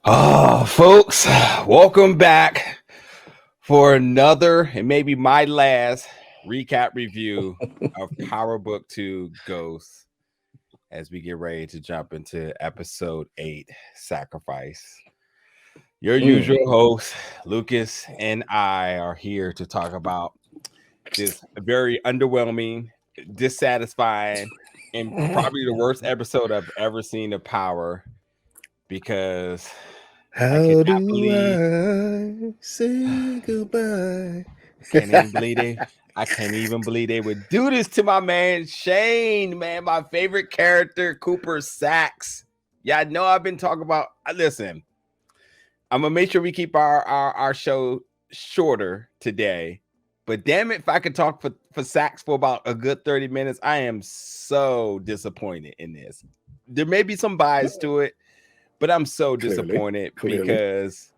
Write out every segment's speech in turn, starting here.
Oh, folks, welcome back for another and maybe my last recap review of Power Book 2 Ghosts as we get ready to jump into episode 8, Sacrifice. Your usual host, Lucas, and I are here to talk about this very underwhelming, dissatisfying, and probably the worst episode I've ever seen of Power because I How cannot do believe I say goodbye? Can't even believe they. I can't even believe they would do this to my man Shane, man, my favorite character, Cooper Sax. Yeah, I know I've been talking about. Listen, I'm gonna make sure we keep our show shorter today. But damn it, if I could talk for Sax for about a good 30 minutes, I am so disappointed in this. There may be some bias to it, but I'm so disappointed because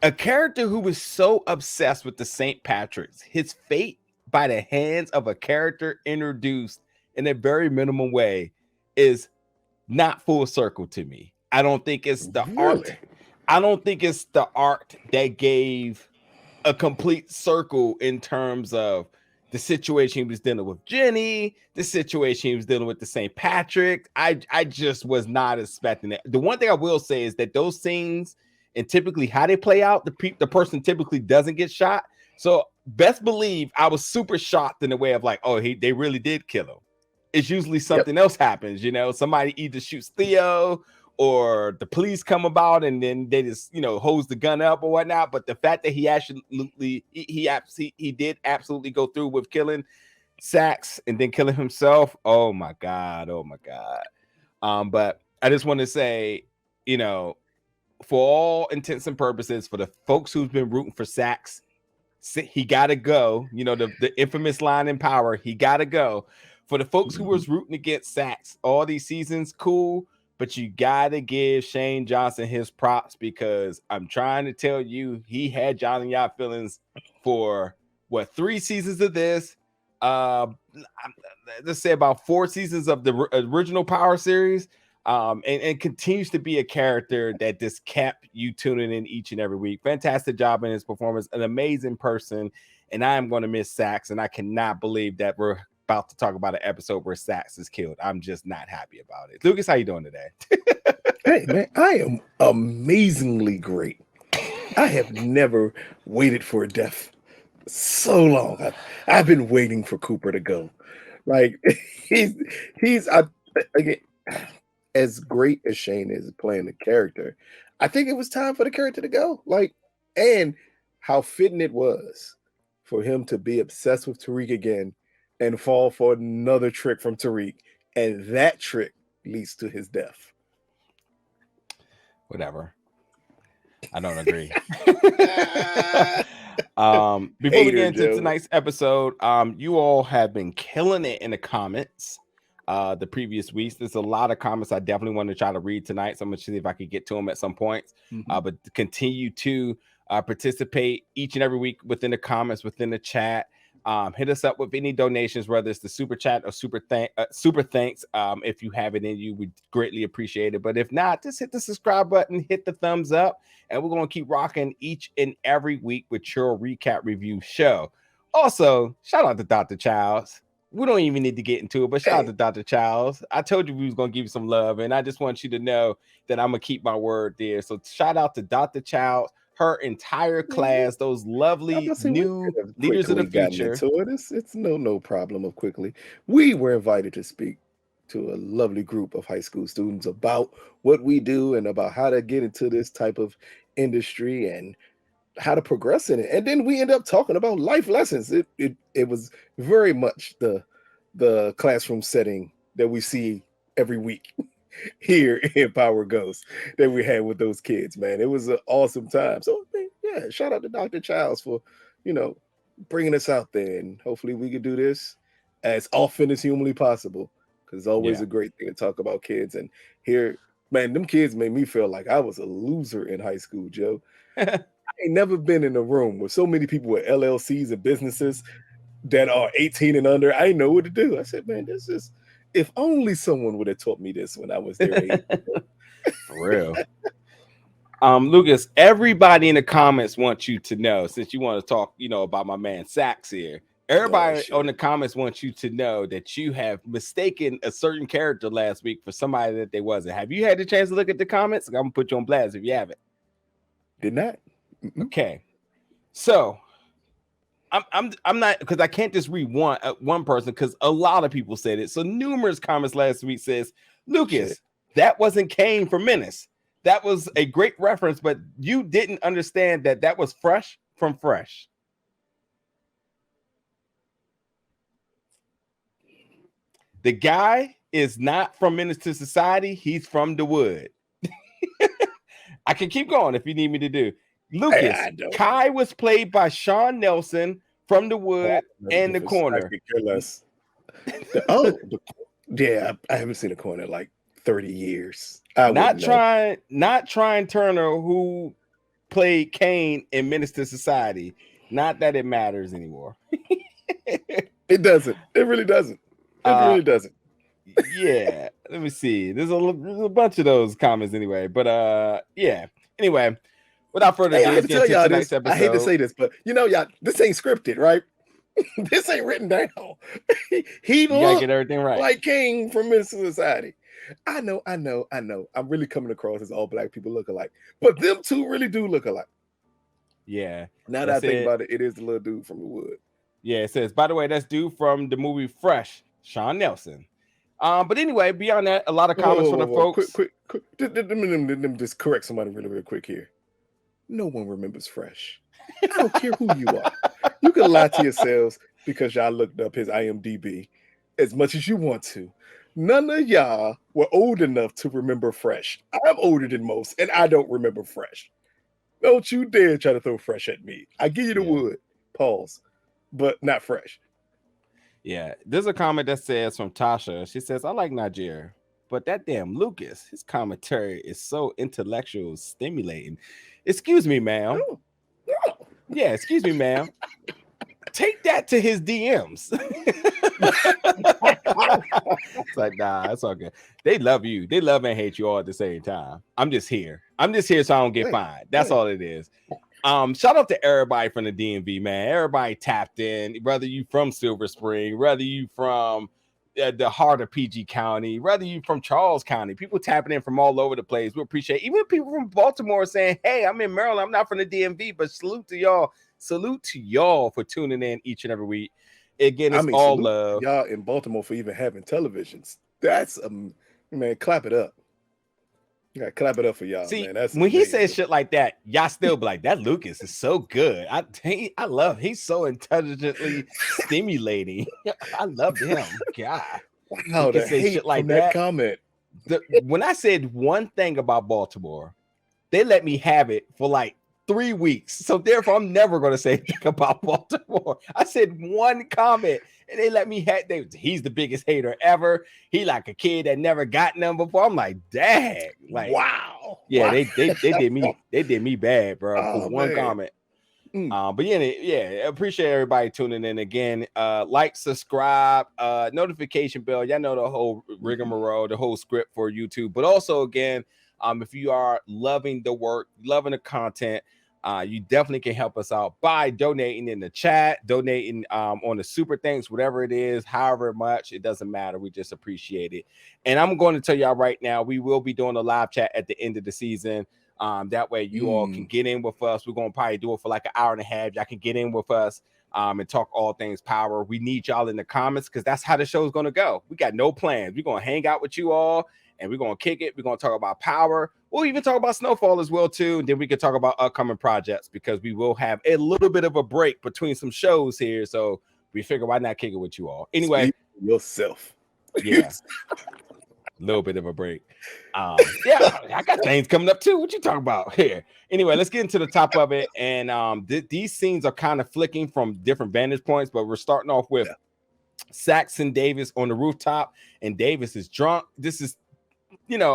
a character who was so obsessed with the St. Patrick's, his fate by the hands of a character introduced in a very minimal way is not full circle to me. I don't think it's the art. I don't think it's the art that gave a complete circle in terms of the situation he was dealing with Jenny, the situation he was dealing with the St. Patrick. I just was not expecting it. The one thing I will say is that those scenes and typically how they play out, the person typically doesn't get shot. So best believe I was super shocked in the way of like, oh, they really did kill him. It's usually something else happens, somebody either shoots Theo or the police come about and then they just, hose the gun up or whatnot. But the fact that he absolutely, he did absolutely go through with killing Sax and then killing himself. Oh my God. But I just want to say, for all intents and purposes, for the folks who've been rooting for Sax, he got to go. The infamous line in Power, he got to go. For the folks who was rooting against Sax all these seasons, cool. But you got to give Shane Johnson his props because I'm trying to tell you, he had John and Yacht feelings for 3 seasons of this. Let's say about 4 seasons of the original Power series. And continues to be a character that just kept you tuning in each and every week. Fantastic job in his performance, an amazing person. And I am going to miss Sax, and I cannot believe that we're about to talk about an episode where Sax is killed. I'm just not happy about it. Lucas, how you doing today? Hey, man, I am amazingly great. I have never waited for a death so long. I've been waiting for Cooper to go. Like, he's again, as great as Shane is playing the character, I think it was time for the character to go. And how fitting it was for him to be obsessed with Tariq again and fall for another trick from Tariq. And that trick leads to his death. Whatever. I don't agree. Before we get into tonight's episode, you all have been killing it in the comments the previous weeks. There's a lot of comments I definitely want to try to read tonight, so I'm going to see if I can get to them at some points. But continue to participate each and every week within the comments, within the chat. Hit us up with any donations, whether it's the super chat or super thanks. If you have it in you, we greatly appreciate it. But if not, just hit the subscribe button, hit the thumbs up, and we're going to keep rocking each and every week with your recap review show. Also, shout out to Dr. Childs. We don't even need to get into it, but shout out to Dr. Childs. I told you we was going to give you some love, and I just want you to know that I'm going to keep my word there. So shout out to Dr. Childs, her entire class, those lovely new leaders of the future. It's no problem of quickly. We were invited to speak to a lovely group of high school students about what we do and about how to get into this type of industry and how to progress in it. And then we end up talking about life lessons. It was very much the classroom setting that we see every week here in Power Ghost that we had with those kids, man. It was an awesome time. So yeah, shout out to Dr. Childs for, bringing us out there, and hopefully we can do this as often as humanly possible, because it's always a great thing to talk about kids. And here, man, them kids made me feel like I was a loser in high school, Joe. I ain't never been in a room with so many people with LLCs and businesses that are 18 and under. I didn't know what to do. I said, man, this is, if only someone would have taught me this when I was there. For real. Lucas, everybody in the comments wants you to know, since you want to talk, about my man Sax here. Everybody on the comments wants you to know that you have mistaken a certain character last week for somebody that they wasn't. Have you had the chance to look at the comments? I'm gonna put you on blast if you haven't. Did not. Okay, so I'm not, because I can't just read one person, because a lot of people said it. So numerous comments last week says, Lucas, that wasn't Kane from Menace. That was a great reference, but you didn't understand that was Fresh from Fresh. The guy is not from Menace to Society. He's from the Wood. I can keep going if you need me to do. Lucas, Kai was played by Sean Nelson from the Wood and the Corner. Yeah, I haven't seen the Corner in like 30 years. Not trying Turner, who played Kane in Menace to Society. Not that it matters anymore. It doesn't. It really doesn't. It really doesn't. Yeah, let me see. There's a bunch of those comments anyway, but yeah. Anyway, without further ado, let's get to tonight's episode. I hate to say this, but y'all, this ain't scripted, right? This ain't written down. He gotta get everything right, like King from Menace to Society. I know. I'm really coming across as all black people look alike, but them two really do look alike. Yeah. Now that I think about it, it is the little dude from the Wood. Yeah, it says, by the way, that's dude from the movie Fresh, Sean Nelson. But anyway, beyond that, a lot of comments from the folks. Quick. Let me just correct somebody really quick here. No one remembers Fresh. I don't care who you are. You can lie to yourselves because y'all looked up his IMDb as much as you want to. None of y'all were old enough to remember Fresh. I'm older than most, and I don't remember Fresh. Don't you dare try to throw Fresh at me. I give you the Wood. Pause. But not Fresh. Yeah, there's a comment that says from Tasha. She says, I like Nigeria, but that damn Lucas, his commentary is so intellectual, stimulating. Excuse me, ma'am. No. Yeah, excuse me, ma'am. Take that to his DMs. It's like, nah, it's all good. They love you. They love and hate you all at the same time. I'm just here so I don't get fined. That's all it is. Shout out to everybody from the DMV, man. Everybody tapped in, whether you from Silver Spring, whether you from the heart of PG County, whether you from Charles County. People tapping in from all over the place. We appreciate it. Even people from Baltimore saying, hey, I'm in Maryland. I'm not from the DMV, but salute to y'all for tuning in each and every week. Again, it's all love. Y'all in Baltimore for even having televisions. That's man, clap it up. You gotta clap it up for y'all. See, man. That's when amazing. He says shit like that, y'all still be like, that Lucas is so good. I love, he's so intelligently stimulating. I love him. God. Wow, the hate shit like that comment. When I said one thing about Baltimore, they let me have it for like 3 weeks. So therefore, I'm never going to say anything about Baltimore. I said one comment and they let me have. He's the biggest hater ever. He like a kid that never got none before. I'm like, dang, like wow. Yeah, wow. They did me bad, bro, for one comment. But yeah, appreciate everybody tuning in again. Like, subscribe, notification bell. Y'all know the whole rigmarole, the whole script for YouTube. But also again, if you are loving the work, loving the content, you definitely can help us out by donating in the chat, donating on the super thanks, whatever it is, however much, it doesn't matter. We just appreciate it. And I'm going to tell y'all right now, we will be doing a live chat at the end of the season. That way you all can get in with us. We're going to probably do it for like an hour and a half. Y'all can get in with us and talk all things power. We need y'all in the comments because that's how the show is going to go. We got no plans. We're going to hang out with you all. And we're going to kick it. We're going to talk about power. We'll even talk about Snowfall as well, too. And then we can talk about upcoming projects because we will have a little bit of a break between some shows here. So we figure why not kick it with you all. Anyway. Speak yourself. Yeah. A little bit of a break. Yeah, I got things coming up, too. What you talking about here? Anyway, let's get into the top of it. And these scenes are kind of flicking from different vantage points, but we're starting off with Saxon Davis on the rooftop. And Davis is drunk. This is,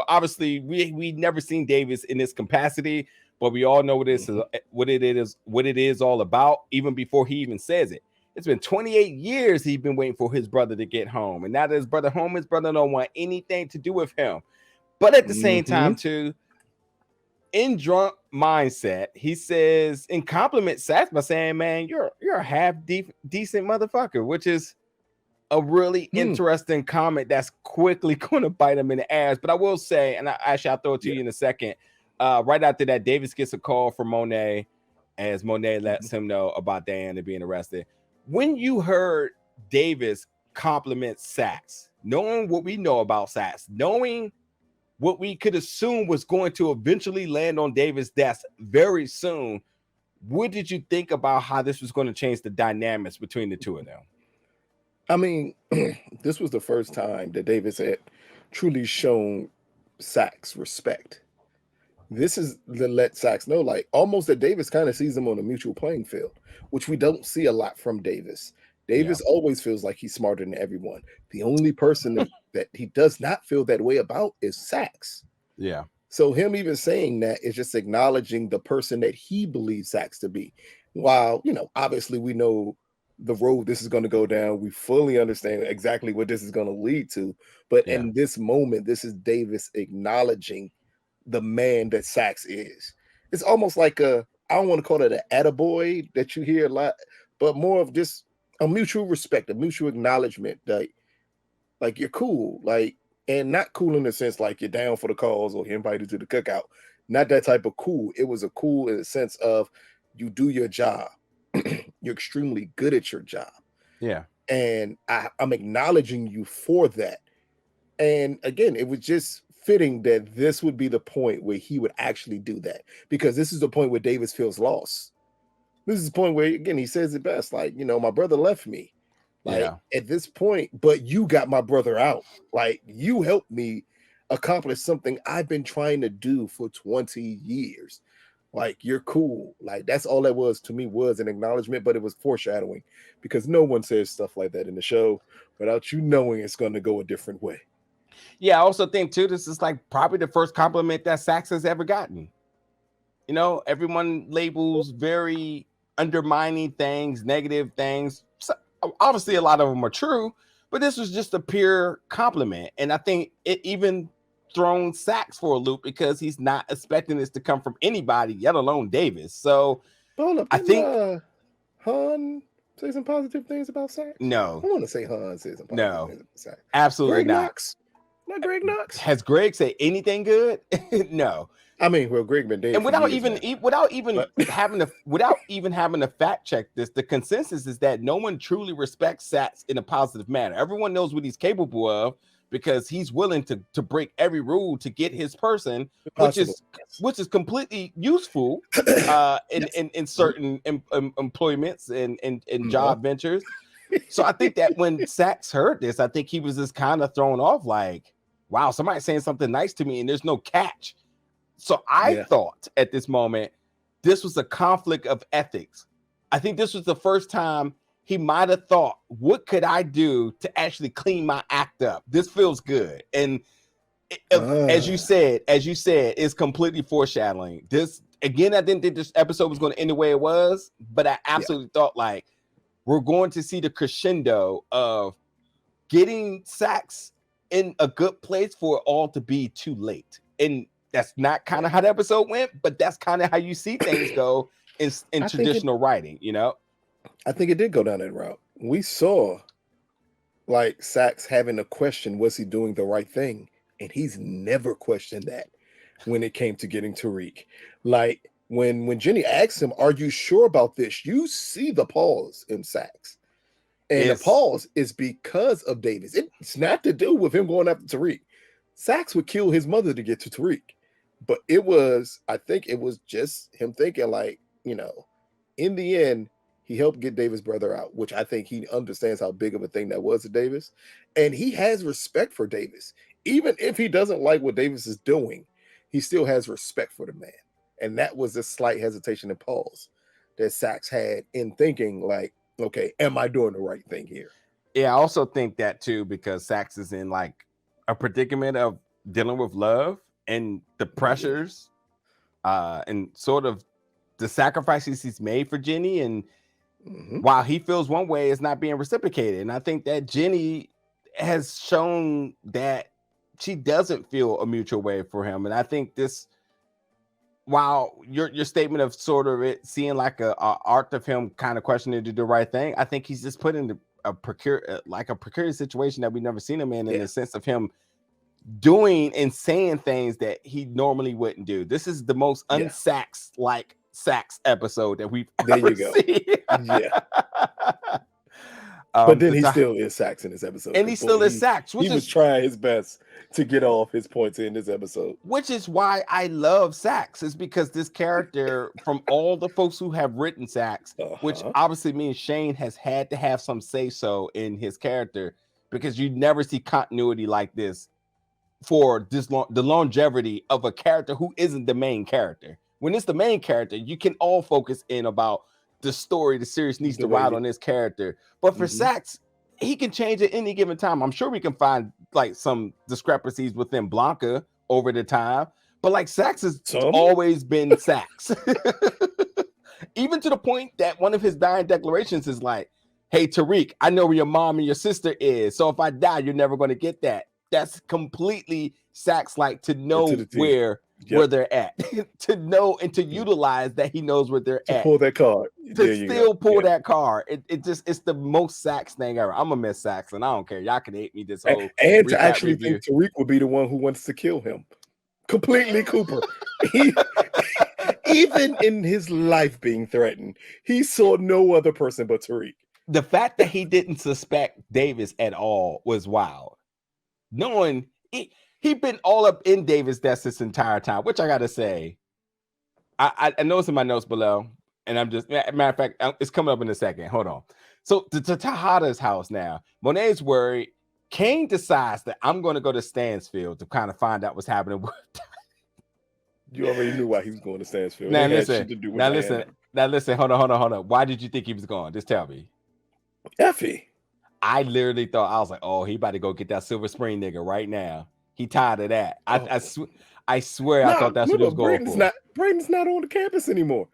obviously we never seen Davis in this capacity, but we all know what it is all about, even before he even says it. It's been 28 years he's been waiting for his brother to get home. And now that his brother don't want anything to do with him. But at the same time, too, in drunk mindset, he says and compliments Sax by saying, "Man, you're a decent motherfucker," which is a really interesting comment that's quickly going to bite him in the ass. But I will say, and I'll throw it to you in a second. Right after that, Davis gets a call from Monet as Monet lets him know about Diana being arrested. When you heard Davis compliment Sax, knowing what we know about Sax, knowing what we could assume was going to eventually land on Davis' desk very soon, what did you think about how this was going to change the dynamics between the two of them? I mean, this was the first time that Davis had truly shown Sax respect. This is to let Sax know, like, almost that Davis kind of sees him on a mutual playing field, which we don't see a lot from Davis. Davis always feels like he's smarter than everyone. The only person that he does not feel that way about is Sax. Yeah. So him even saying that is just acknowledging the person that he believes Sax to be. While, obviously we know the road this is going to go down. We fully understand exactly what this is going to lead to. But in this moment, this is Davis acknowledging the man that Sax is. It's almost like I don't want to call it an attaboy that you hear a lot, but more of just a mutual respect, a mutual acknowledgement that like you're cool, like, and not cool in the sense like you're down for the cause or you're invited to the cookout. Not that type of cool. It was a cool in the sense of you do your job. You're extremely good at your job. Yeah. And I'm acknowledging you for that. And again, it was just fitting that this would be the point where he would actually do that, because this is the point where Davis feels lost. This is the point where, again, he says it best, like, my brother left me. Like, at this point, but you got my brother out. Like, you helped me accomplish something I've been trying to do for 20 years. Like, you're cool. Like, that's all that was to me, was an acknowledgement, but it was foreshadowing, because no one says stuff like that in the show without you knowing it's going to go a different way. Yeah, I also think too, this is like probably the first compliment that Sax has ever gotten. Everyone labels very undermining things, negative things. So, obviously, a lot of them are true, but this was just a pure compliment. And I think it even thrown Sax for a loop, because he's not expecting this to come from anybody, let alone Davis. So I think Han say some positive things about Sax. No, I want to say Han says some positive things about Sax. Absolutely Greg not. Knox? Not Greg Knox. Has Greg said anything good? No. I mean, well, Greg been dead, and without having to fact check this, the consensus is that no one truly respects Sax in a positive manner. Everyone knows what he's capable of, because he's willing to break every rule to get his person, which is completely useful in certain employments and job ventures. So I think that when Sax heard this, I think he was just kind of thrown off, like, wow, somebody's saying something nice to me and there's no catch. So I thought at this moment, this was a conflict of ethics. I think this was the first time he might have thought, what could I do to actually clean my act up? This feels good. And as you said, it's completely foreshadowing. This, again, I didn't think this episode was going to end the way it was, but I absolutely thought, like, we're going to see the crescendo of getting Sax in a good place for it all to be too late. And that's not kind of how the episode went, but that's kind of how you see things go in traditional writing, I think it did go down that route. We saw, like, Sax having a question, was he doing the right thing? And he's never questioned that when it came to getting Tariq. Like, when Jenny asks him, are you sure about this? You see the pause in Sax. And the pause is because of Davis. It's not to do with him going after Tariq. Sax would kill his mother to get to Tariq. But I think it was just him thinking, like, in the end, he helped get Davis' brother out, which I think he understands how big of a thing that was to Davis. And he has respect for Davis. Even if he doesn't like what Davis is doing, he still has respect for the man. And that was a slight hesitation and pause that Sax had in thinking, like, okay, am I doing the right thing here? Yeah, I also think that too, because Sax is in like a predicament of dealing with love and the pressures and sort of the sacrifices he's made for Jenny. And while he feels one way, it's not being reciprocated. And I think that Jenny has shown that she doesn't feel a mutual way for him. And I think this while your statement of sort of it seeing like a arc of him kind of questioning to do the right thing, I think he's just put in a precarious situation that we've never seen him in the sense of him doing and saying things that he normally wouldn't do. This is the most unsax like Sax episode that we've ever seen. Yeah. But then he still is Sax in this episode. And he still is Sax. He was trying his best to get off his points in this episode. Which is why I love Sax, is because this character, from all the folks who have written Sax, which obviously means Shane has had to have some say-so in his character, because you never see continuity like this for the longevity of a character who isn't the main character. When it's the main character, you can all focus in about the story the series needs to ride on this character. But for Sax, he can change at any given time. I'm sure we can find like some discrepancies within Blanca over the time, but like Sax has always been Sax. Even to the point that one of his dying declarations is like, hey, Tariq, I know where your mom and your sister is, so if I die, you're never going to get that. That's completely Sax-like to know where they're at, to know and to utilize that he knows where they're at. Pull that card. To still pull that card. It's the most Sax thing ever. I'm gonna miss Sax, and I don't care. Y'all can hate me this whole and to actually think Tariq would be the one who wants to kill him. Completely Cooper. Even in his life being threatened, he saw no other person but Tariq. The fact that he didn't suspect Davis at all was wild. Knowing he'd been all up in Davis' death this entire time, which I gotta say, I know it's in my notes below, and I'm just matter of fact, it's coming up in a second. Hold on. So to Tejada's house now, Monet's worried. Kane decides that I'm going to go to Stansfield to kind of find out what's happening. You already knew why he was going to Stansfield. Now listen. Hold on. Why did you think he was going? Just tell me. Effie. I literally thought, I was like, oh, he about to go get that Silver Spring nigga right now. He tired of that. I swear I thought that's what he was going for. Braden's not on the campus anymore.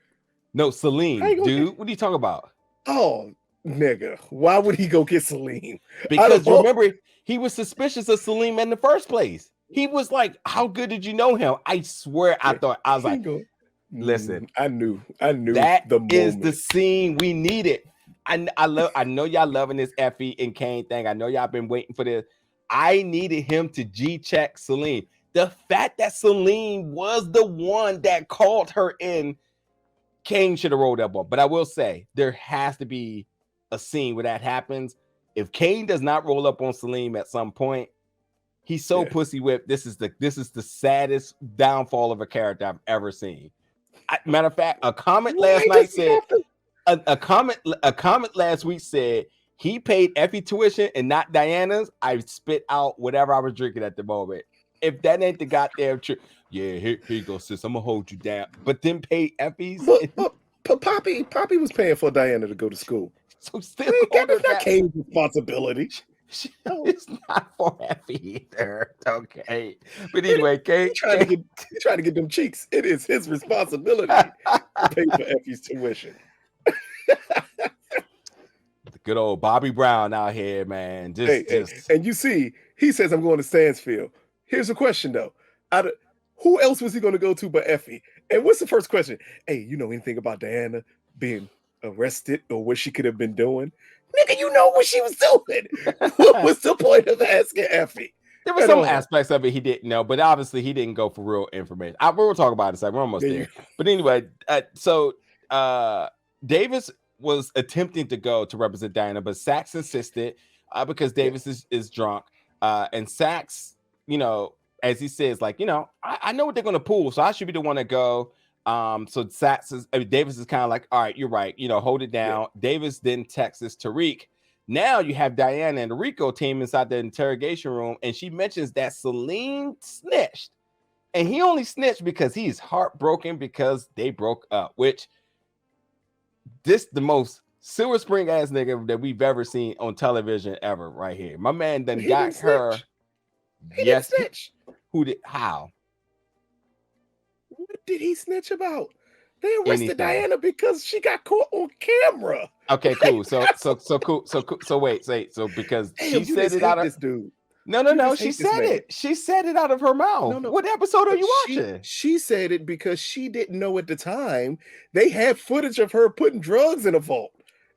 No, Celine, dude. What are you talking about? Oh, nigga. Why would he go get Celine? Because remember, he was suspicious of Celine in the first place. He was like, how good did you know him? I swear I was like, listen. I knew that is the scene we needed. I know y'all loving this Effie and Kane thing. I know y'all been waiting for this. I needed him to G-check Celine. The fact that Celine was the one that called her in, Kane should have rolled up on. But I will say, there has to be a scene where that happens. If Kane does not roll up on Celine at some point, he's so pussy whipped. This is the saddest downfall of a character I've ever seen. Matter of fact, a comment last night said. A comment last week said he paid Effie tuition and not Diana's. I spit out whatever I was drinking at the moment. If that ain't the goddamn truth, here you go, sis. I'm gonna hold you down. But then pay Effie's. Poppy was paying for Diana to go to school. So still, that's not Kane's responsibility. It's not for Effie either. Okay, but anyway, Kane trying to get them cheeks. It is his responsibility to pay for Effie's tuition. The good old Bobby Brown out here, man. And you see, he says I'm going to Stansfield. Here's a question though: who else was he going to go to but Effie? And what's the first question? Hey, you know anything about Diana being arrested or what she could have been doing? Nigga, you know what she was doing. What was the point of asking Effie? There were some aspects of it he didn't know, but obviously he didn't go for real information. We'll talk about it in a second. We're almost there. But anyway, so Davis was attempting to go to represent Diana, but Sax insisted because Davis is drunk. And Sax, as he says, like, I know what they're going to pull, so I should be the one to go. So Davis is kind of like, all right, you're right. Hold it down. Yeah. Davis then texts Tariq. Now you have Diana and the Rico team inside the interrogation room, and she mentions that Celine snitched. And he only snitched because he's heartbroken because they broke up, which the most Silver Spring ass nigga that we've ever seen on television ever right here. My man then got her. He didn't snitch. Who did? How? What did he snitch about? They arrested Diana because she got caught on camera. Okay, cool. So cool. So wait. So because she said it out of this dude. No. She said it. She said it out of her mouth. No. What episode are you watching? She said it because she didn't know at the time they had footage of her putting drugs in a vault.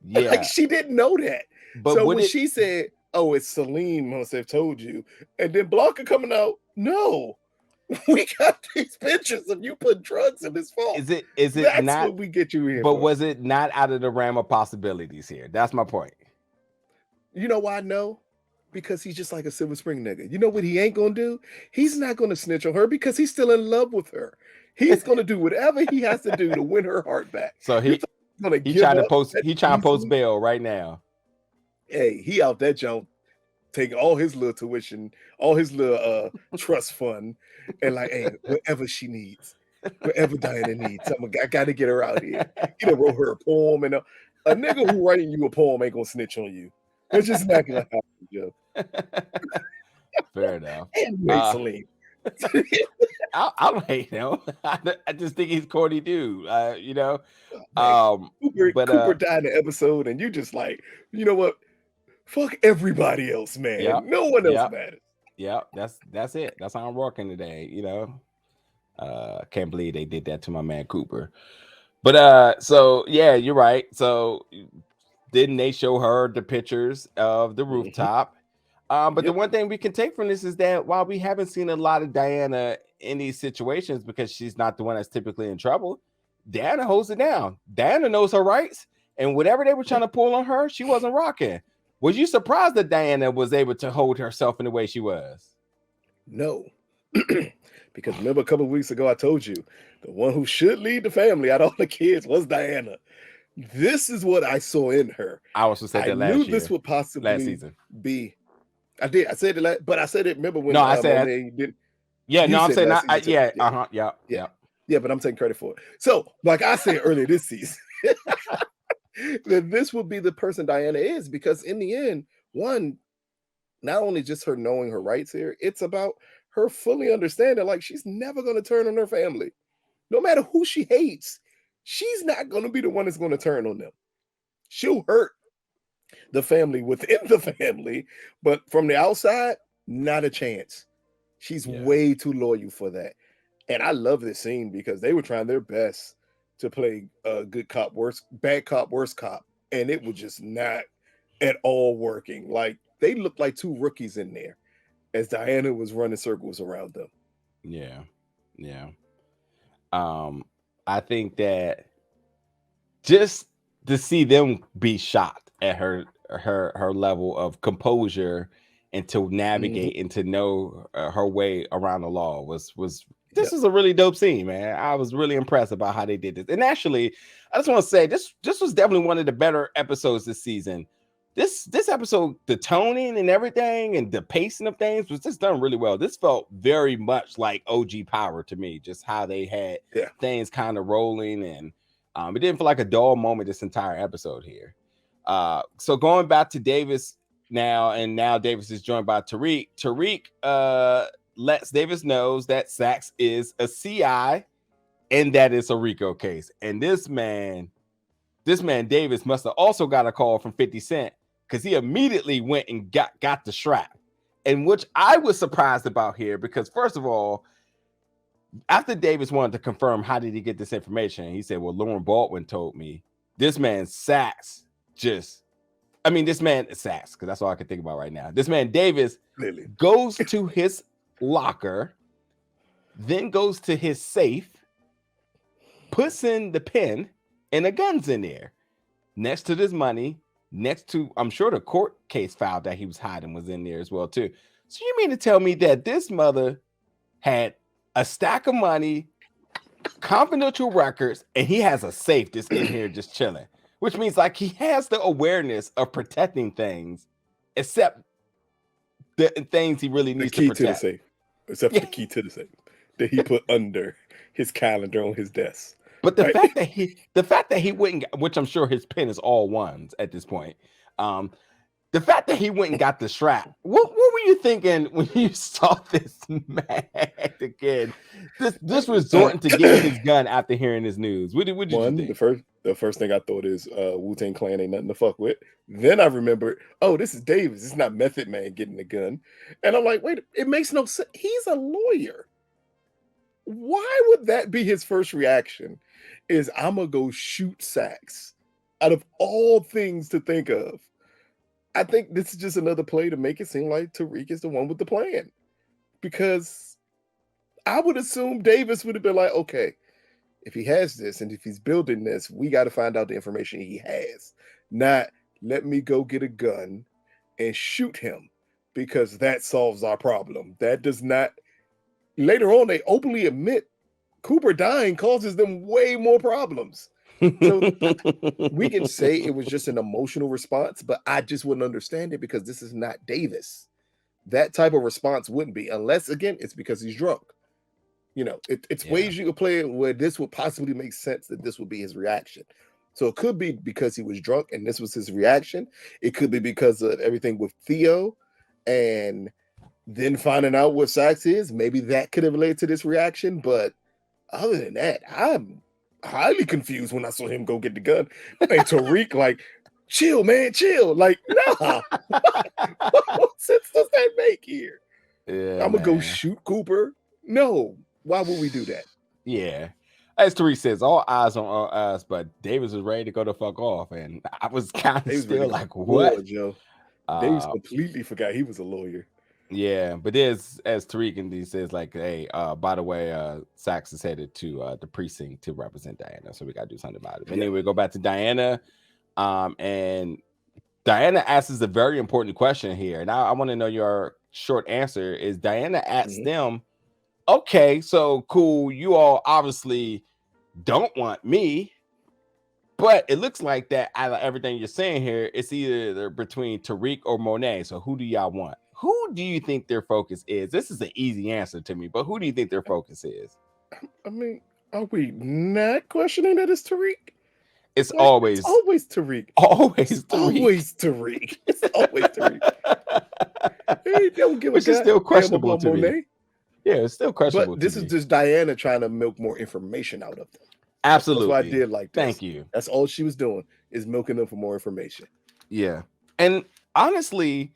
Yeah. Like she didn't know that. But so when she said, "Oh, it's Celine must have told you," and then Blanca coming out, no, we got these pictures of you putting drugs in this vault. Is it That's not what we get you here? But for. was it not out of the realm of possibilities here? That's my point. You know why I know? Because he's just like a Silver Spring nigga. You know what he ain't gonna do? He's not gonna snitch on her because he's still in love with her. He's gonna do whatever he has to do to win her heart back. So he trying to post bail right now. Hey, he out that jump, taking all his little tuition, all his little trust fund, and like, hey, whatever she needs, whatever Diana needs, I gotta get her out here. He done wrote her a poem, and a nigga who writing you a poem ain't gonna snitch on you. It's just not gonna happen, Joe. Fair enough. Celine. I don't hate him. I just think he's corny dude. You know. Cooper died in the episode, and you just like, you know what? Fuck everybody else, man. Yep. No one else matters. Yeah, that's it. That's how I'm working today. You know. Can't believe they did that to my man Cooper. But so yeah, you're right. So didn't they show her the pictures of the rooftop? But the one thing we can take from this is that while we haven't seen a lot of Diana in these situations because she's not the one that's typically in trouble, Diana holds it down. Diana knows her rights, and whatever they were trying to pull on her, she wasn't rocking. Was you surprised that Diana was able to hold herself in the way she was? No. Because remember a couple of weeks ago, I told you the one who should lead the family out of all the kids was Diana. This is what I saw in her. I also said that last year. This would possibly last season be. I did. I said it, but I said it. Remember when? No, I said they did. Yeah, no, I'm saying not. Yeah. Yeah, but I'm taking credit for it. So, like I said earlier this season, that this will be the person Diana is, because in the end, one, not only just her knowing her rights here, it's about her fully understanding, like she's never going to turn on her family. No matter who she hates, she's not going to be the one that's going to turn on them. She'll hurt the family within the family, but from the outside, not a chance. She's way too loyal for that. And I love this scene because they were trying their best to play good cop, bad cop, worse cop. And it was just not at all working. Like they looked like two rookies in there as Diana was running circles around them. Yeah. I think that just to see them be shocked at her level of composure and to navigate and to know her way around the law was this is a really dope scene, man. I was really impressed about how they did this. And actually, I just want to say this was definitely one of the better episodes this season. This episode, the toning and everything and the pacing of things was just done really well. This felt very much like OG Power to me, just how they had things kind of rolling, and it didn't feel like a dull moment this entire episode here. So going back to Davis now Davis is joined by Tariq. Tariq lets Davis knows that Sachs is a CI and that it's a RICO case. And this man Davis must have also got a call from 50 Cent because he immediately went and got the strap. And which I was surprised about here because first of all, after Davis wanted to confirm how did he get this information, he said, well, Lauren Baldwin told me. This man Sachs because that's all I can think about right now. This man Davis goes to his locker, then goes to his safe, puts in the pen, and the gun's in there. Next to this money, next to, I'm sure the court case file that he was hiding was in there as well, too. So you mean to tell me that this mother had a stack of money, confidential records, and he has a safe just in here just chilling? Which means like he has the awareness of protecting things, except the things he really needs to protect. To the safe, except for the key to the safe that he put under his calendar on his desk. But the fact that he wouldn't, which I'm sure his pen is all ones at this point. The fact that he went and got the strap. What were you thinking when you saw this man again? This resorting to getting his gun after hearing this news. What did you think? The first thing I thought is Wu-Tang Clan ain't nothing to fuck with. Then I remembered, oh, this is Davis. It's not Method Man getting the gun. And I'm like, wait, it makes no sense. He's a lawyer. Why would that be his first reaction? Is I'm gonna go shoot Sax out of all things to think of. I think this is just another play to make it seem like Tariq is the one with the plan. Because I would assume Davis would have been like, okay, if he has this and if he's building this, we got to find out the information he has. Not let me go get a gun and shoot him because that solves our problem. That does not. Later on, they openly admit Cooper dying causes them way more problems. So we can say it was just an emotional response, but I just wouldn't understand it because this is not Davis. That type of response wouldn't be, unless again, it's because he's drunk. You know, it's ways you could play it where this would possibly make sense that this would be his reaction. So it could be because he was drunk and this was his reaction. It could be because of everything with Theo and then finding out what Sax is. Maybe that could have related to this reaction. But other than that, I'm highly confused when I saw him go get the gun. And Tariq, like, chill, man, chill. Like, nah. What sense does that make here? Yeah, I'm going to go shoot Cooper? No. Why would we do that? Yeah. As Tariq says, all eyes on us, but Davis was ready to go the fuck off. And I was kind of still like, what? Joe. Davis completely forgot he was a lawyer. Yeah, but there's, as Tariq and he says, like, hey, by the way, Sax is headed to the precinct to represent Diana. So we got to do something about it. But anyway, we go back to Diana. And Diana asks a very important question here. And I want to know your short answer. Is Diana asks them, okay, so cool. You all obviously don't want me, but it looks like that out of everything you're saying here, it's either between Tariq or Monet. So who do y'all want? Who do you think their focus is? This is an easy answer to me, but who do you think their focus is? I mean, are we not questioning that it's Tariq? It's always Tariq. Always Tariq. Always Tariq. It's always Tariq. Hey, don't give Which is still questionable to Monet. me. Yeah, it's still questionable. But this is just Diana trying to milk more information out of them. Absolutely. That's why I did like this. Thank you. That's all she was doing, is milking them for more information. Yeah. And honestly,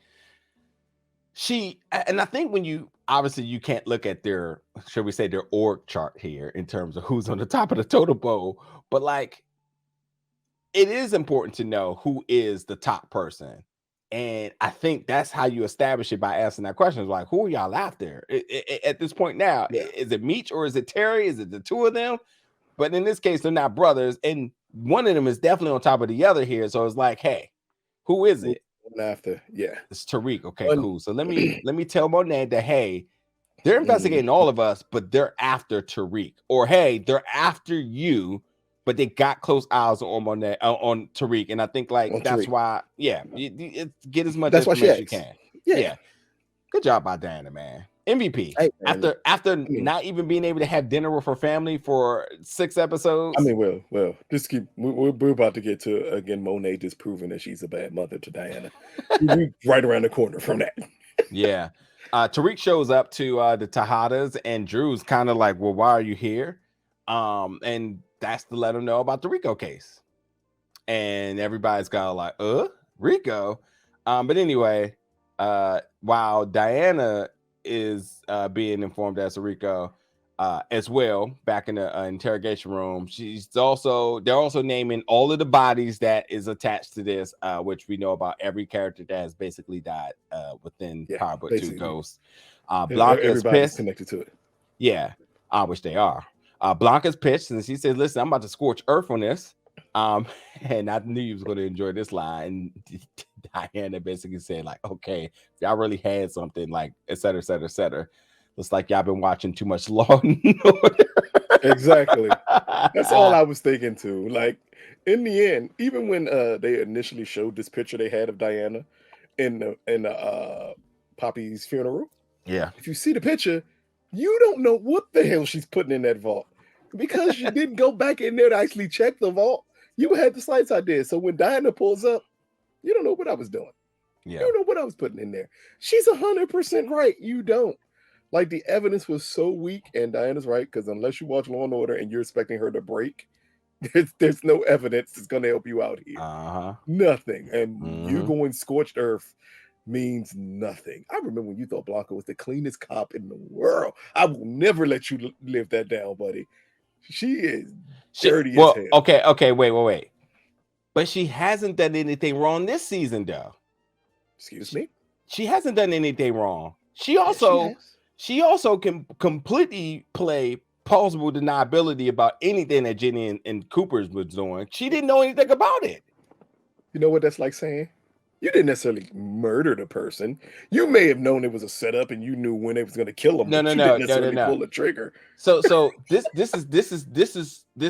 and I think when you obviously you can't look at their, should we say, their org chart here in terms of who's on the top of the totem pole, but like it is important to know who is the top person. And I think that's how you establish it, by asking that question. It's like, who are y'all after at this point now? Yeah. Is it Meech or is it Terry? Is it the two of them? But in this case, they're not brothers. And one of them is definitely on top of the other here. So it's like, hey, who is it? After, yeah, it's Tariq. Okay, cool. So let me tell Monet that, hey, they're investigating all of us, but they're after Tariq. Or hey, they're after you, but they got close eyes on Monet, on Tariq. And I think that's why, get as much information as you can. Yeah. Good job by Diana, man. MVP. Hey, after not even being able to have dinner with her family for 6 episodes. I mean, well, just keep. We're about to get to again. Monet just proving that she's a bad mother to Diana. We're right around the corner from that. Yeah. Tariq shows up to the Tejadas, and Drew's kind of like, well, why are you here? And that's to let him know about the Rico case. And everybody's got like, Rico. But anyway, while Diana is being informed as a Rico as well, back in the interrogation room, they're also naming all of the bodies that is attached to this, which we know about every character that has basically died within Power Book 2 Ghosts. Blanca's pissed. Connected to it. Yeah, which they are. Blanca's pitched, and she said, listen, I'm about to scorch earth on this. And I knew you was going to enjoy this line. And Diana basically said, like, okay, if y'all really had something, like, et cetera, et cetera, et cetera. Looks like y'all been watching too much Law and Order. Exactly. That's all I was thinking too. Like, in the end, even when they initially showed this picture they had of Diana in Poppy's funeral, yeah, if you see the picture, you don't know what the hell she's putting in that vault, because you didn't go back in there to actually check the vault. You had the slides I did. So when Diana pulls up, you don't know what I was doing. Yeah. You don't know what I was putting in there. She's 100% right. You don't. Like, the evidence was so weak, and Diana's right, because unless you watch Law and Order and you're expecting her to break, There's no evidence that's going to help you out here. Uh-huh. Nothing. And you Mhm. going scorched earth means nothing. I remember when you thought Blanca was the cleanest cop in the world. I will never let you live that down, buddy. She is dirty as hell. Okay, wait. But she hasn't done anything wrong this season, though. Excuse me? She hasn't done anything wrong. She Yes, also she has. can completely play plausible deniability about anything that Jenny and Cooper's was doing. She didn't know anything about it. You know what that's like saying? You didn't necessarily murder the person. You may have known it was a setup and you knew when they was going to kill them, but you didn't necessarily pull the trigger. So this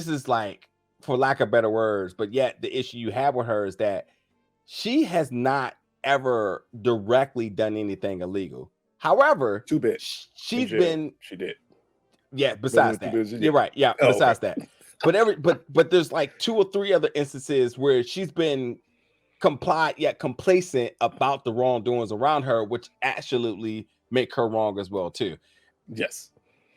is like, for lack of better words, but yet the issue you have with her is that she has not ever directly done anything illegal. However, too bad she did. Yeah, besides that. You're right. Yeah, besides that. But there's like 2 or 3 other instances where she's been complied yet complacent about the wrongdoings around her, which absolutely make her wrong as well too. Yes.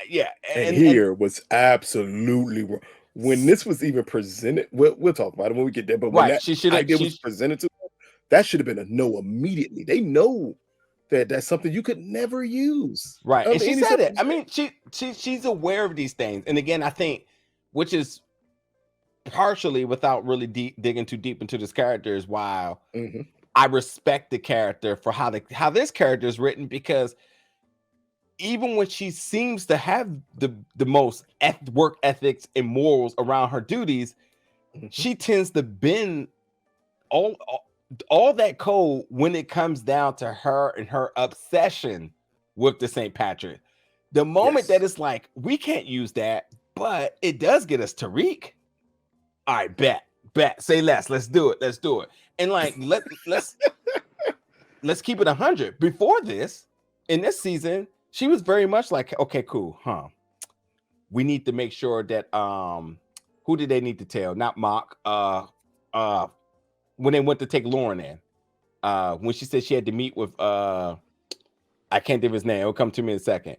Yeah. And here was absolutely wrong. When this was even presented, we'll talk about it when we get there. But when that idea was presented to them, that should have been a no immediately. They know that that's something you could never use. Right. And she said it. I mean, she's aware of these things. And again, I think, which is partially, without really digging too deep into this character, is why I respect the character for how this character is written, because even when she seems to have the most work ethics and morals around her duties, she tends to bend all that code when it comes down to her and her obsession with the St. Patrick. The moment that it's like, we can't use that, but it does get us Tariq. All right, bet. Say less. Let's do it. And like, let's keep it 100. Before this, in this season, she was very much like, okay, cool, we need to make sure that who did they need to tell? Not Mock. When they went to take Lauren in, when she said she had to meet with I can't think of his name. It'll come to me in a second.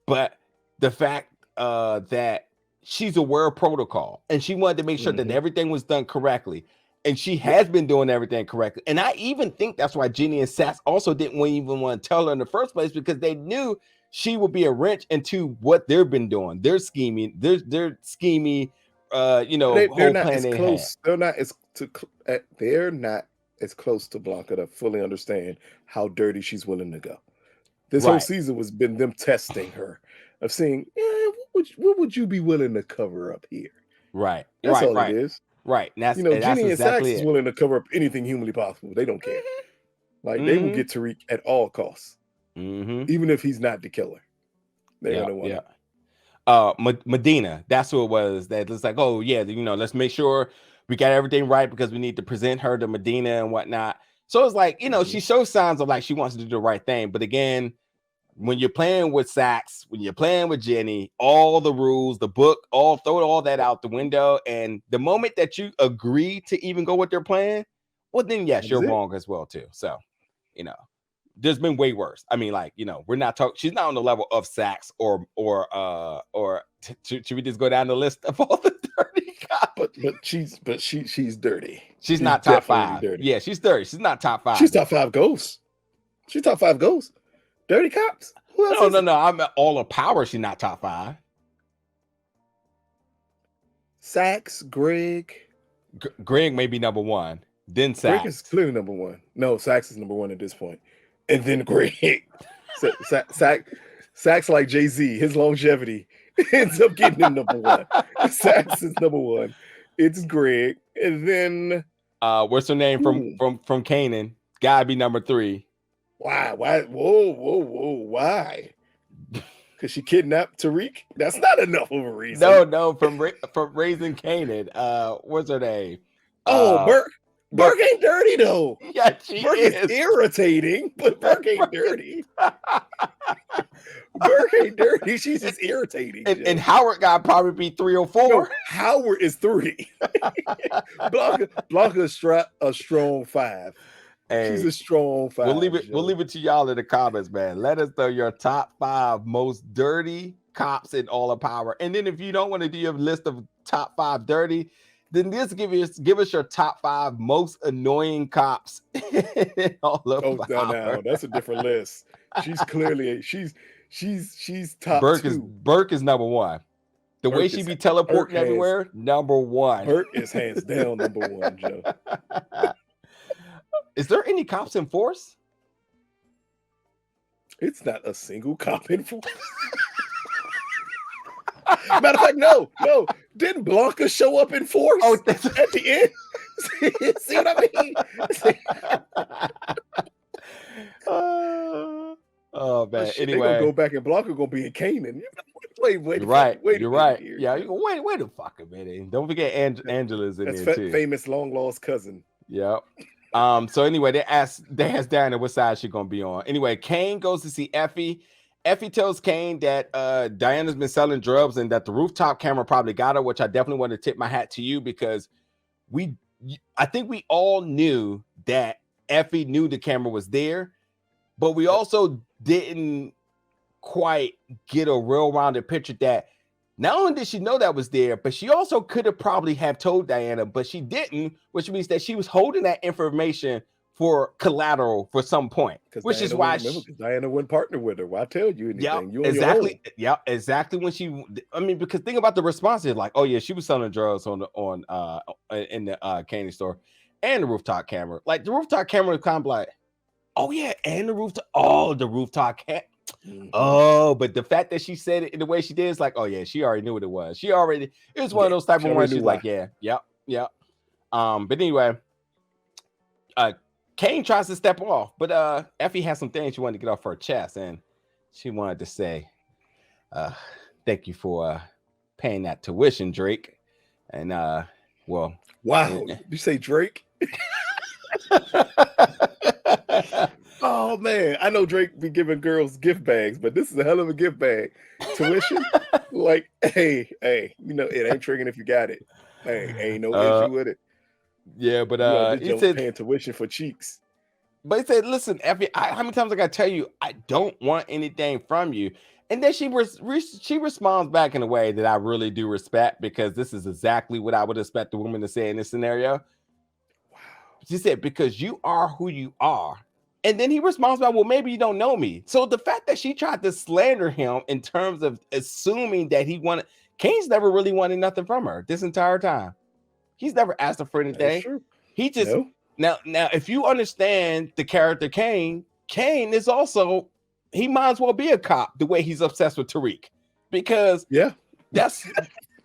But the fact that she's aware of protocol and she wanted to make sure that everything was done correctly. And she has been doing everything correctly. And I even think that's why Jenny and Sass also didn't even want to tell her in the first place, because they knew she would be a wrench into what they've been doing. They're scheming. They're scheming. They're not as close. They're not as close to Blanca to fully understand how dirty she's willing to go. This whole season was been them testing her, of seeing, what would you be willing to cover up here? Right. That's all it is. Right. And that's, Jenny and Sax is willing to cover up anything humanly possible. They don't care. Like, they will get Tariq at all costs, even if he's not the killer. They're gonna want Medina, that's who it was. That was like, oh yeah, let's make sure we got everything right, because we need to present her to Medina and whatnot. So it's like, she shows signs of like she wants to do the right thing. But again, when you're playing with Sax, when you're playing with Jenny, all the rules, the book, throw all that out the window. And the moment that you agree to even go with their plan, well, then yes, you're wrong as well too. So, there's been way worse. I mean, like, we're not talking. She's not on the level of Sax or should we just go down the list of all the dirty cops? But she's dirty. She's not top 5. Dirty. Yeah, she's dirty. She's not top 5. She's top 5 ghosts. She's top 5 ghosts. Dirty cops. Who else? No. I'm all of power. She's not top 5. Sax, Greg. Greg may be number 1. Then Sax. Greg is clearly number 1. No, Sax is number 1 at this point. And then Greg. Sax like Jay-Z, his longevity ends up getting him number 1. Sax is number 1. It's Greg. And then what's her name from Canaan? Gotta be number 3. Why? Whoa. Why? Because she kidnapped Tariq? That's not enough of a reason. No, from Raising Canaan. What's her name? Burke ain't dirty though. Yeah, Burke is irritating, but Burke ain't dirty. Burke ain't dirty. She's just irritating. And Howard got probably be 3 or 4. No, Howard is 3. Blanca is a strong 5. Hey, she's a strong 5. We'll leave it to y'all in the comments, man. Let us know your top 5 most dirty cops in all of power. And then if you don't want to do your list of top 5 dirty, then just give us your top 5 most annoying cops all of Oh, Harper. no, that's a different list. She's clearly she's top 2. Burke is number 1. The way she be teleporting everywhere, number 1. Burke is hands down number 1, Joe. Is there any cops in force? It's not a single cop in force. Matter of fact, no. Didn't Blanca show up in force at the end? See what I mean? Oh man. Shit, anyway, they gonna go back and Blanca gonna be in Canaan. Wait. You're right. You're right. Here, yeah, you go wait a fuck a minute. Don't forget Angela's in there too. Famous long lost cousin. Yep. So anyway, they asked Diana what side she gonna be on. Anyway, Kane goes to see Effie. Effie tells Kane that Diana's been selling drugs and that the rooftop camera probably got her, which I definitely want to tip my hat to you because I think we all knew that Effie knew the camera was there, but we also didn't quite get a real rounded picture that not only did she know that was there, but she also could have probably have told Diana, but she didn't, which means that she was holding that information for collateral for some point, which Diana is why Diana wouldn't partner with her. Why tell you anything? Exactly. Yeah, exactly. When because think about the responses, like, oh yeah, she was selling drugs in the candy store and the rooftop camera. Like the rooftop camera is kind of like, oh yeah, and the rooftop camera. Mm-hmm. Oh, but the fact that she said it in the way she did is like, oh yeah, she already knew what it was. It was one of those type of ones. She's like, yeah. But anyway, Kane tries to step off, but Effie has some things she wanted to get off her chest, and she wanted to say, thank you for paying that tuition, Drake. And wow, you say Drake? Oh man, I know Drake be giving girls gift bags, but this is a hell of a gift bag. Tuition, like, hey, it ain't triggering if you got it. Hey, ain't no issue with it. Yeah, but he said paying tuition for cheeks. But he said, "Listen, Effie, how many times I gotta tell you I don't want anything from you?" And then she responds back in a way that I really do respect because this is exactly what I would expect the woman to say in this scenario. Wow. She said, "Because you are who you are." And then he responds by, well, maybe you don't know me. So the fact that she tried to slander him in terms of assuming that he wanted, Kane's never really wanted nothing from her this entire time. He's never asked her for anything. He just now if you understand the character Kane is also, he might as well be a cop the way he's obsessed with Tariq. Because that's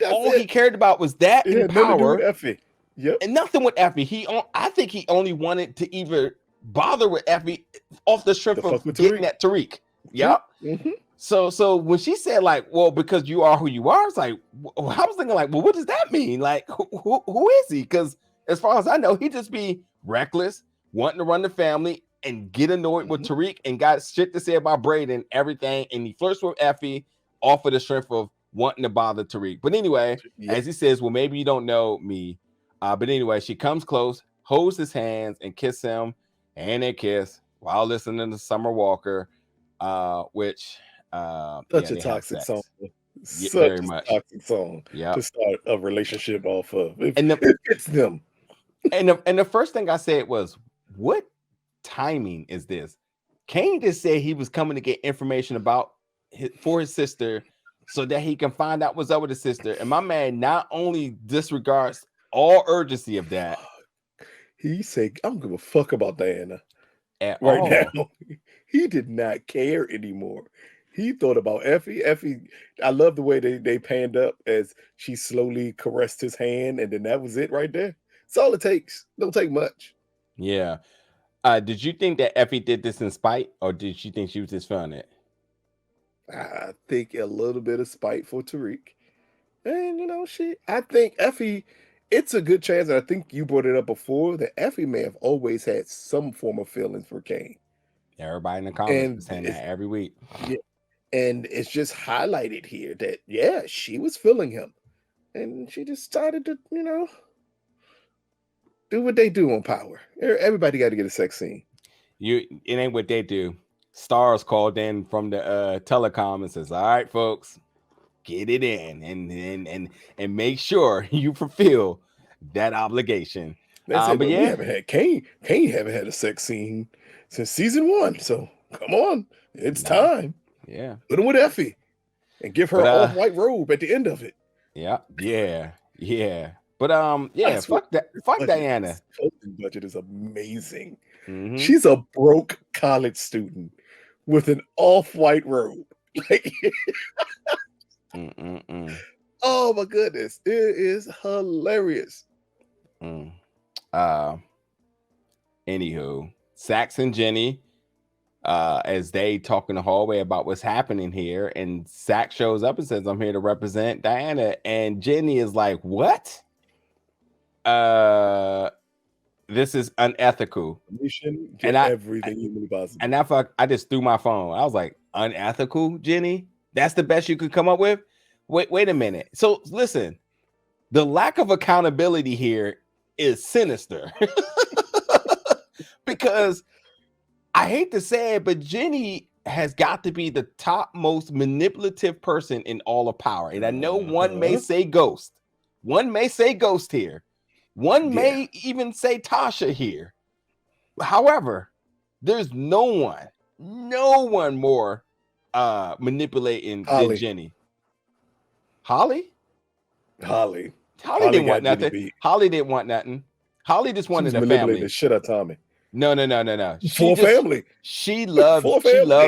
all he cared about was that and power. And nothing with Effie. I think he only wanted to either bother with Effie off the strength of getting at Tariq. Yep. Mm-hmm. So when she said like, well, because you are who you are, it's like, I was thinking like, well, what does that mean? Like, who is he? Because as far as I know, he just be reckless, wanting to run the family and get annoyed with Tariq and got shit to say about Braden, everything. And he flirts with Effie off of the strength of wanting to bother Tariq. But anyway, as he says, well, maybe you don't know me. But anyway, she comes close, holds his hands and kiss him. And they kiss while listening to Summer Walker, which such a toxic song. Very much toxic song to start a relationship off of. It's them. And the first thing I said was, what timing is this? Kane just said he was coming to get information about for his sister so that he can find out what's up with his sister. And my man not only disregards all urgency of that. He said, I don't give a fuck about Diana at right now. He did not care anymore. He thought about Effie. I love the way they panned up as she slowly caressed his hand, and then that was it right there. That's all it takes. Don't take much. Yeah. Did you think that Effie did this in spite, or did you think she was just feeling it? I think a little bit of spite for Tariq. And, I think Effie... It's a good chance, and I think you brought it up before, that Effie may have always had some form of feelings for Kane. Everybody in the comments is saying that every week. Yeah. And it's just highlighted here that, she was feeling him. And she decided to, do what they do on Power. Everybody got to get a sex scene. It ain't what they do. Stars called in from the telecom and says, all right, folks, get it in and make sure you fulfill that obligation. They say, But but we yeah, haven't had Kane haven't had a sex scene since season 1. So come on, it's nah, time. yeah. Put him with Effie and give her But an off-white robe at the end of it. yeah. But I yeah, swear, fuck Diana. this clothing budget is amazing. Mm-hmm. She's a broke college student with an off-white robe. Like, oh my goodness, it is hilarious. Anywho, Sax and Jenny, as they talk in the hallway about what's happening here, and Sax shows up and says, "I'm here to represent Diana," and Jenny is like, "What? This is unethical." And everything humanly possible. And I just threw my phone. I was like, "Unethical, Jenny? That's the best you could come up with?" Wait a minute. So listen, the lack of accountability here is sinister. Because I hate to say it, but Jenny has got to be the top most manipulative person in all of power. And I know one may say Ghost. One may say Ghost here. One may even say Tasha here. However, there's no one more manipulating than Jenny. Holly didn't want nothing. Holly didn't want nothing. Holly just wanted a family. The shit out of Tommy. No. Family. She loved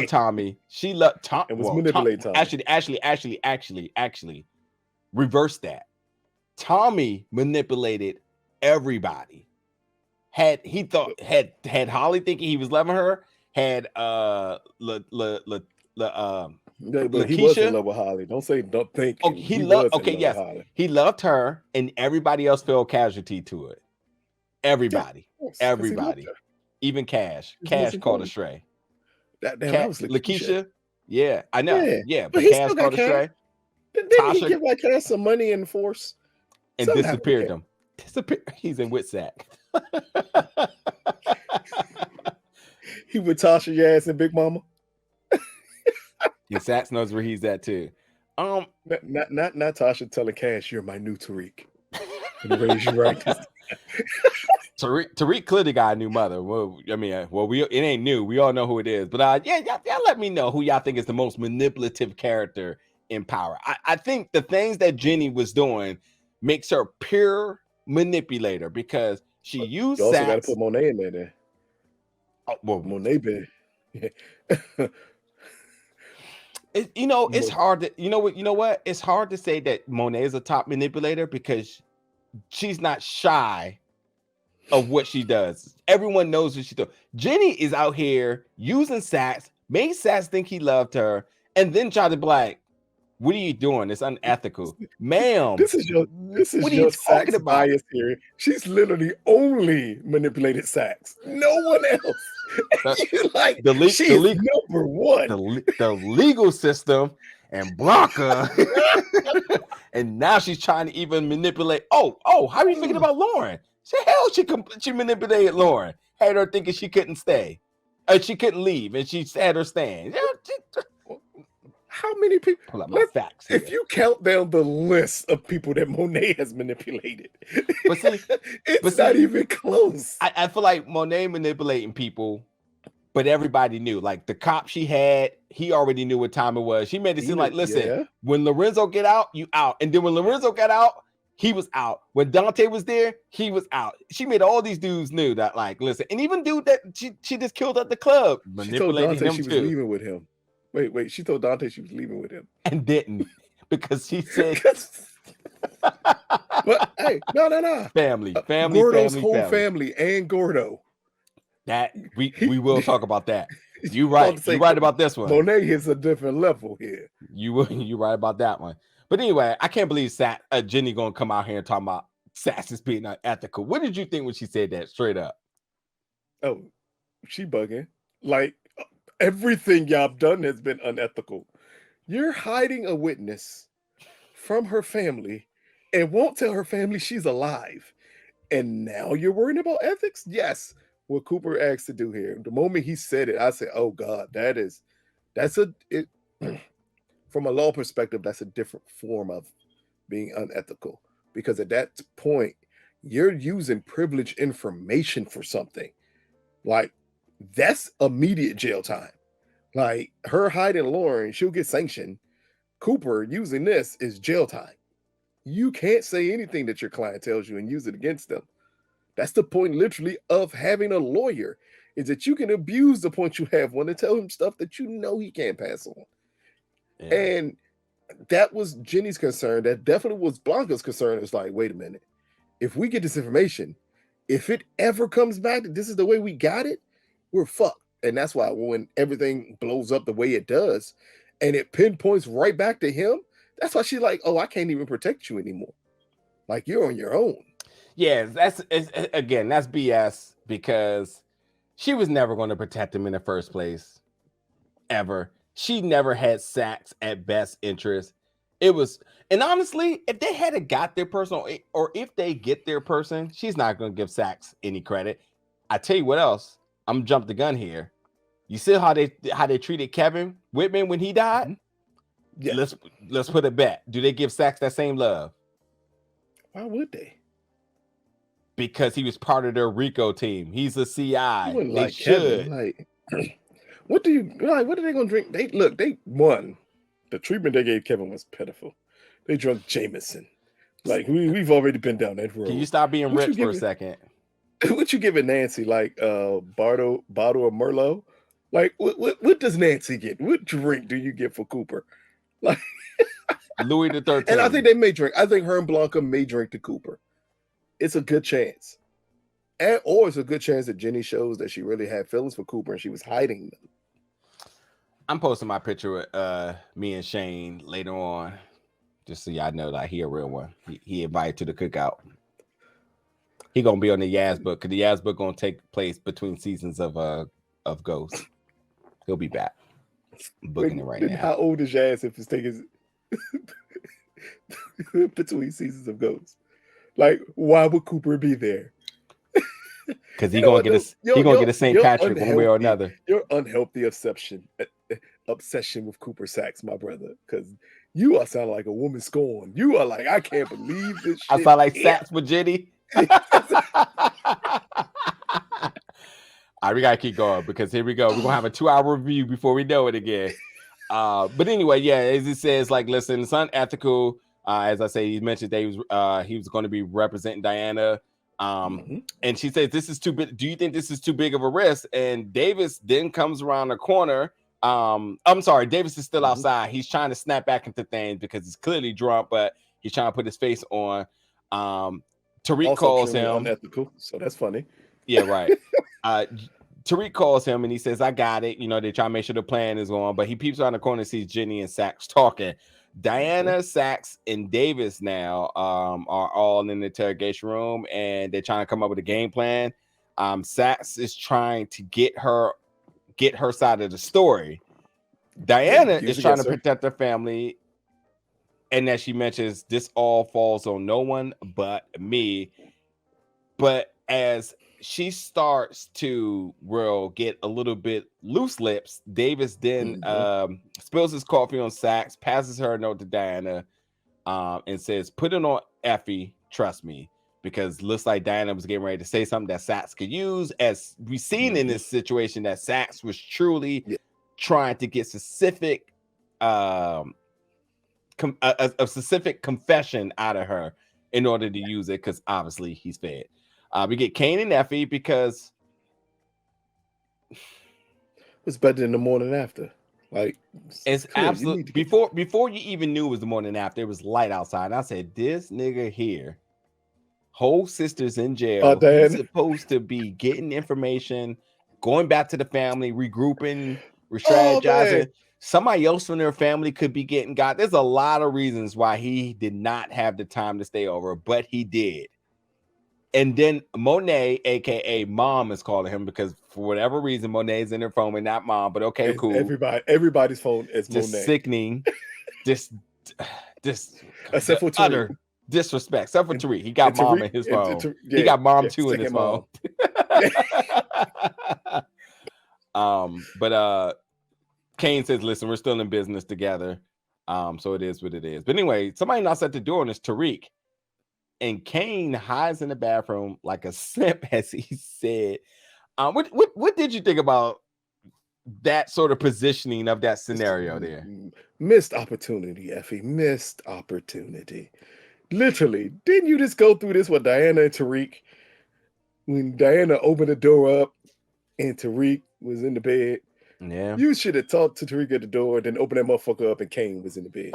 Tommy. She loved Tom. And was manipulating Tommy. Actually, reverse that. Tommy manipulated everybody. Had Holly thinking he was loving her, had but he was in love with Holly. Don't think. Oh, he loved he loved her, and everybody else fell casualty to it. Everybody. Even Cash called a stray. That was Lakeisha. Yeah, I know. Yeah, but Cash called a stray. Didn't he give like Cash some money in force and disappeared him? He's in Witsack. He with Tasha, your ass, and Big Mama. And Sax knows where he's at too. Not Tasha telling Cash, "You're my new Tariq." Raise you right. Tariq clearly got a new mother. Well, I mean, it ain't new. We all know who it is. But y'all let me know who y'all think is the most manipulative character in power. I think the things that Jenny was doing makes her pure manipulator because she used. You also got to put Monet in there. Oh, well, Monet been. It's hard to you know what? It's hard to say that Monet is a top manipulator because she's not shy of what she does. Everyone knows what she does. Jenny is out here using Sax, made Sax think he loved her, and then tried to be like, "What are you doing? It's unethical, ma'am." This is your Sax bias here. She's literally only manipulated Sax. No one else. Like she's number one. The legal system and Blanca, and now she's trying to even manipulate. Oh, how are you thinking about Lauren? She manipulated Lauren, had her thinking she couldn't stay, she couldn't leave, and she had her staying. How many people? Pull out my facts if you count down the list of people that Monet has manipulated, it's not even close. I feel like Monet manipulating people, but everybody knew. Like the cop she had, he already knew what time it was. She made it seem like, listen, when Lorenzo get out, you out. And then when Lorenzo got out, he was out. When Dante was there, he was out. She made all these dudes knew that, like, listen, and even dude that she just killed at the club, manipulating him she was leaving with him. Wait, she told Dante she was leaving with him. And didn't, because she said... But hey, no. Family. Gordo's whole family and Gordo. That we will talk about that. You right. You're right about this one. Monet hits a different level here. You right about that one. But anyway, I can't believe Jenny gonna come out here and talk about Sax is being unethical. What did you think when she said that straight up? Oh, she bugging. Like, everything y'all done has been unethical. You're hiding a witness from her family and won't tell her family she's alive. And now you're worrying about ethics? Yes. What Cooper asked to do here. The moment he said it, I said, oh God, from a law perspective, that's a different form of being unethical. Because at that point, you're using privileged information for something. Like, that's immediate jail time. Like, her hiding Lauren, she'll get sanctioned. Cooper using this is jail time. You can't say anything that your client tells you and use it against them. That's the point, literally, of having a lawyer, is that you can abuse the point you have one and tell him stuff that you know he can't pass on. Yeah. And that was Jenny's concern. That definitely was Blanca's concern. It's like, wait a minute. If we get this information, if it ever comes back that this is the way we got it, we're fucked. And that's why when everything blows up the way it does, and it pinpoints right back to him, that's why she's like, oh, I can't even protect you anymore. Like, you're on your own. Yeah, that's BS, because she was never going to protect him in the first place, ever. She never had Sax at best interest. It was, and honestly, if they had got their person, or if they get their person, she's not going to give Sax any credit. I tell you what else, I'm jump the gun here. You see how they treated Kevin Whitman when he died? Mm-hmm. Yeah. Let's put a bet. Do they give Sax that same love? Why would they? Because he was part of their RICO team. He's a CI. They like should. Kevin, like, what are they gonna drink? They won. The treatment they gave Kevin was pitiful. They drunk Jameson. Like, we've already been down that road. Can you stop being rich for a second? What you giving Nancy? Like bottle of Merlot? Like, what does Nancy get? What drink do you get for Cooper? Like Louis the 13th. And I think they may drink. I think her and Blanca may drink to Cooper. It's a good chance. Or it's a good chance that Jenny shows that she really had feelings for Cooper and she was hiding them. I'm posting my picture with me and Shane later on, just so y'all know that he a real one. He invited to the cookout. He gonna be on the Yaz book, because the Yaz book gonna take place between seasons of Ghost. He'll be back. I'm booking it right now. How old is Yaz if it's taking between seasons of Ghost? Like, why would Cooper be there? Because he gonna get a St. Patrick one way or another. Your unhealthy obsession with Cooper Sax, my brother. Because you are sounding like a woman scorned. You are like, I can't believe this shit. I sound like Sax with Jenny. All right, we gotta keep going, because here we go. We're gonna have a 2-hour review before we know it again. But anyway, yeah, as it says, like, listen, it's unethical. As I say, he mentioned that he was going to be representing Diana. And she says, this is too big. Do you think this is too big of a risk? And Davis then comes around the corner. I'm sorry, Davis is still outside. He's trying to snap back into things because he's clearly drunk, but he's trying to put his face on. Tariq also calls him unethical, so that's funny. Yeah, right. Tariq calls him and he says, I got it. You know, they try to make sure the plan is on, but he peeps around the corner and sees Jenny and Sax talking. Diana, Sax, and Davis now are all in the interrogation room, and they're trying to come up with a game plan. Sax is trying to get her side of the story. Diana is trying to protect her family, and as she mentions, this all falls on no one but me. But as she starts to get a little bit loose lips, Davis then spills his coffee on Sax, passes her a note to Diana, and says, put it on Effie, trust me, because looks like Diana was getting ready to say something that Sax could use. As we've seen in this situation, that Sax was truly trying to get specific a specific confession out of her in order to use it, because obviously he's fed. We get Kane and Effie because it's better than the morning after. Like, it's absolutely before you even knew it was the morning after. It was light outside, and I said, "This nigga here, whole sister's in jail. He's supposed to be getting information, going back to the family, regrouping, re-strategizing. Somebody else from their family could be getting got. There's a lot of reasons why he did not have the time to stay over, but he did." And then Monet, aka Mom, is calling him because for whatever reason Monet's in her phone and not Mom. But okay, cool. Everybody's phone is just Monet. Sickening. Just except for utter disrespect. Except for Tariq, he got Mom in his phone. He got Mom too in his phone. But Kane says, "Listen, we're still in business together. So it is what it is." But anyway, somebody knocks at the door and it's Tariq. and Kane hides in the bathroom like a simp, as he said. What did you think about that sort of positioning of that scenario there? Missed opportunity, Effie. Missed opportunity. Literally, didn't you just go through this with Diana and Tariq? When Diana opened the door up and Tariq was in the bed, Yeah. you should have talked to Tariq at the door, then open that motherfucker up and Kane was in the bed.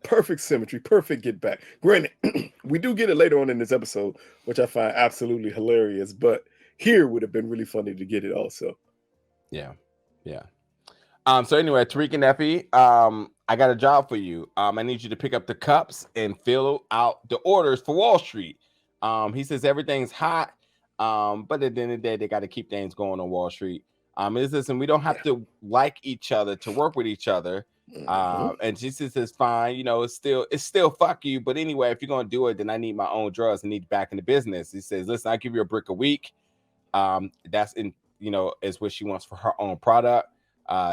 Perfect symmetry, perfect get back. Granted, we do get it later on in this episode, which I find absolutely hilarious, but here would have been really funny to get it also. Yeah. So anyway, Tariq and Effie, I got a job for you. I need you to pick up the cups and fill out the orders for Wall Street. He says everything's hot, but at the end of the day, they got to keep things going on Wall Street. Listen, we don't have to like each other to work with each other. And she says, fine, it's still fuck you. But anyway, if you're gonna do it, then I need my own drugs. I need back in the business. He says, listen, I'll give you a brick a week. That's in, is what she wants for her own product.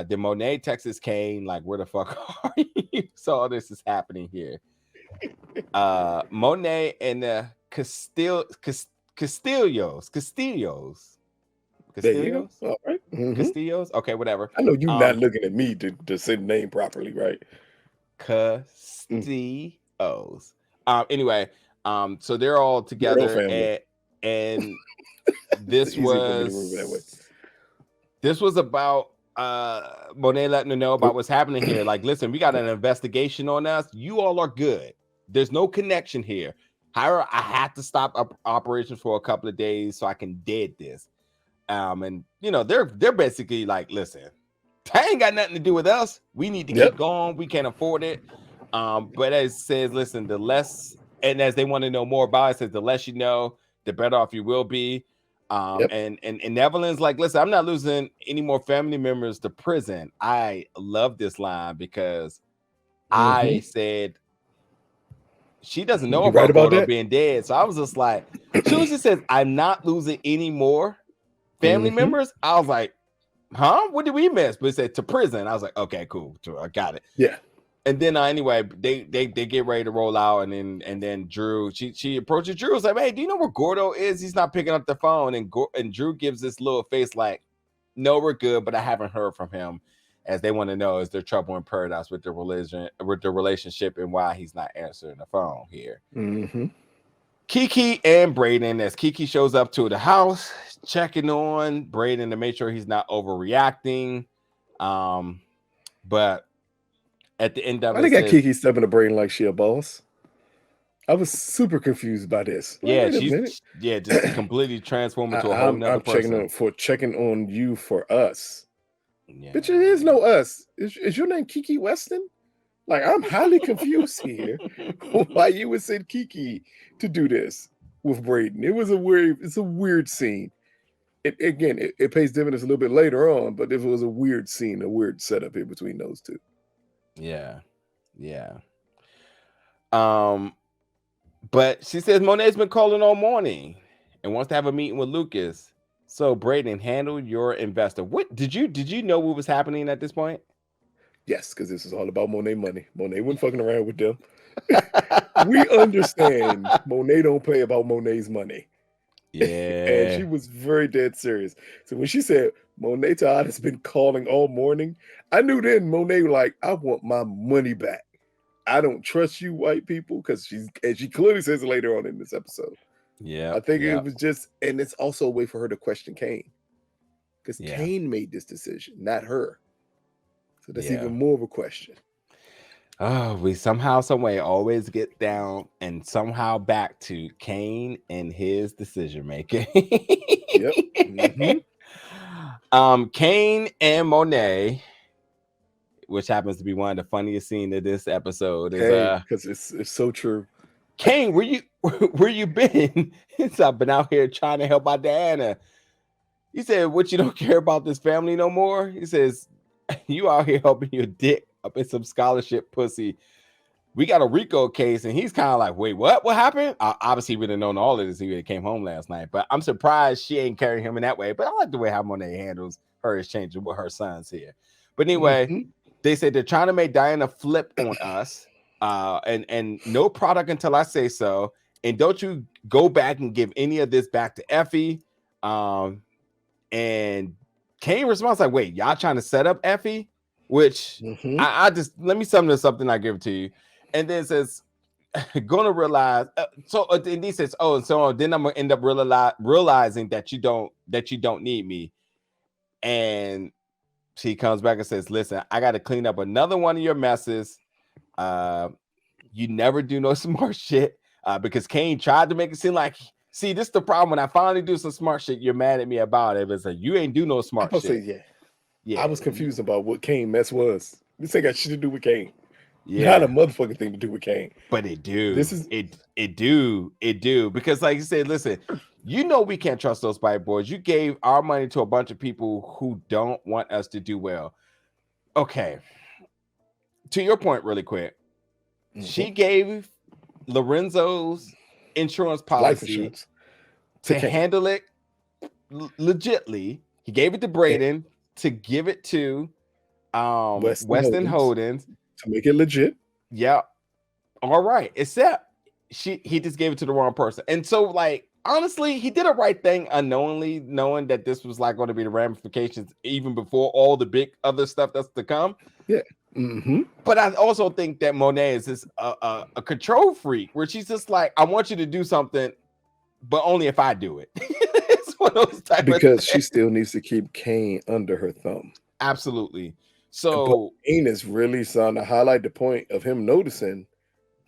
Then Monet texts Kane, like, where the fuck are you? So all this is happening here. Monet and the Castillos. There you go. All right. Castillos? Okay, whatever. I know you're not looking at me to say the name properly, right? Castillos. Anyway, so they're all together, and this was about Monet letting her know about what's happening here. Like, listen, we got an investigation on us. You all are good. There's no connection here. However, I had to stop operations for a couple of days so I can dead this. And they're basically like, listen, that ain't got nothing to do with us. We need to keep going. We can't afford it. But as it says, listen, the less, and as they want to know more about it, says the less you know, the better off you will be. And Evelyn's like, listen, I'm not losing any more family members to prison. I love this line because I said she doesn't know about Gordo being dead. So I was just like, as soon as she says, I'm not losing any more family members, I was like, huh? What did we miss? But it said to prison. I was like, okay, cool. I got it. Yeah. And then anyway, they get ready to roll out, and then Drew, she approaches Drew. It's like, hey, do you know where Gordo is? He's not picking up the phone. And Drew gives this little face like, no, we're good, but I haven't heard from him. As they want to know, is there trouble in paradise with the relationship, and why he's not answering the phone here. Kiki and Brayden, as Kiki shows up to the house, checking on Brayden to make sure he's not overreacting. But at the end of it, I got Kiki stepping to Brayden like she a boss. I was super confused by this. Just completely transformed into a whole nother person. Checking on you for us. Yeah. Bitch, there is no us. Is your name Kiki Weston? Like, I'm highly confused here why you would send Kiki to do this with Brayden. It's a weird scene. It pays dividends a little bit later on, but it was a weird scene, a weird setup here between those two. Yeah. But she says Monet's been calling all morning and wants to have a meeting with Lucas. So Brayden, handle your investor. What did you know what was happening at this point? Yes, because this is all about Monet money. Monet wasn't fucking around with them. We understand Monet don't play about Monet's money. Yeah. And she was very dead serious. So when she said Monet Todd has been calling all morning, I knew then Monet was like, I want my money back. I don't trust you white people, because she clearly says it later on in this episode. Yeah. I think it was just, and it's also a way for her to question Kane. Because Kane made this decision, not her. So that's even more of a question. Oh, we somehow, some way always get down and somehow back to Kane and his decision making. Kane and Monet, which happens to be one of the funniest scenes of this episode, is because it's so true. Kane, where you been? Since I've been out here trying to help out Diana. He said, what, you don't care about this family no more? He says, you out here helping your dick up in some scholarship pussy. We got a RICO case, and he's kind of like, wait, what happened? Obviously, we didn't know all of this. He came home last night, but I'm surprised she ain't carrying him in that way. But I like the way how Monet handles her exchange with her sons here. But anyway, they said they're trying to make Diana flip on us. And no product until I say so. And don't you go back and give any of this back to Effie. And Kane responds like, wait, y'all trying to set up Effie? Which I just, let me sum this up and I give it to you. And then it says, gonna realize, and he says, oh, and so then I'm gonna end up realizing that you don't need me. And she comes back and says, listen, I got to clean up another one of your messes. You never do no smart shit, because Kane tried to make it seem like, see, this is the problem. When I finally do some smart shit, you're mad at me about it. It's like, you ain't do no smart shit. Say, yeah. I was confused about what Kane mess was. This ain't got shit to do with Kane. Yeah. Not a motherfucking thing to do with Kane. But it do. It do. Because like you said, listen, you know we can't trust those Spider Boys. You gave our money to a bunch of people who don't want us to do well. Okay. To your point, really quick. She gave Lorenzo's insurance policy to handle it legitly. He gave it to Braden to give it to Weston Holdens to make it legit. Yeah. All right. Except he just gave it to the wrong person. And so, like, honestly, he did a right thing unknowingly, knowing that this was like going to be the ramifications even before all the big other stuff that's to come. Yeah. But I also think that Monet is just a control freak where she's just like, I want you to do something, but only if I do it. It's one of those type because she still needs to keep Kane under her thumb. Absolutely. So Kane is really starting to highlight the point of him noticing,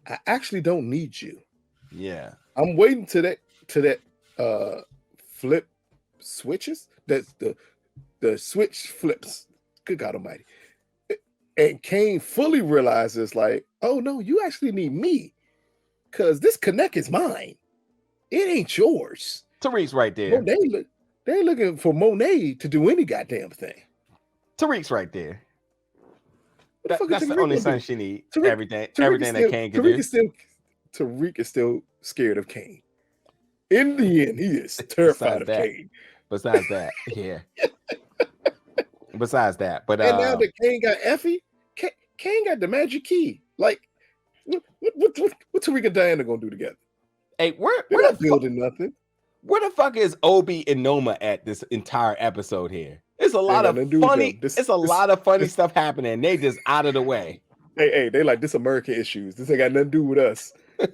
I actually don't need you. Yeah. I'm waiting to that flip switches. That's the switch flips. Good God Almighty. And Kane fully realizes, like, oh no, you actually need me. Cause this connect is mine. It ain't yours. Tariq's right there. They're looking for Monet to do any goddamn thing. Tariq's right there. That's the only son she needs. Everything that Kane can do. Tariq is still scared of Kane. In the end, he is terrified of Kane. Besides that, yeah. Besides that, but and now that Kane got Effie, Kane got the magic key. Like, what Tariq and Diana gonna do together? Hey, we're not building nothing. Where the fuck is Obi and Noma at this entire episode here? It's a lot of funny. It's a lot of funny stuff happening. They just out of the way. Hey, they like this American issues. This ain't got nothing to do with us.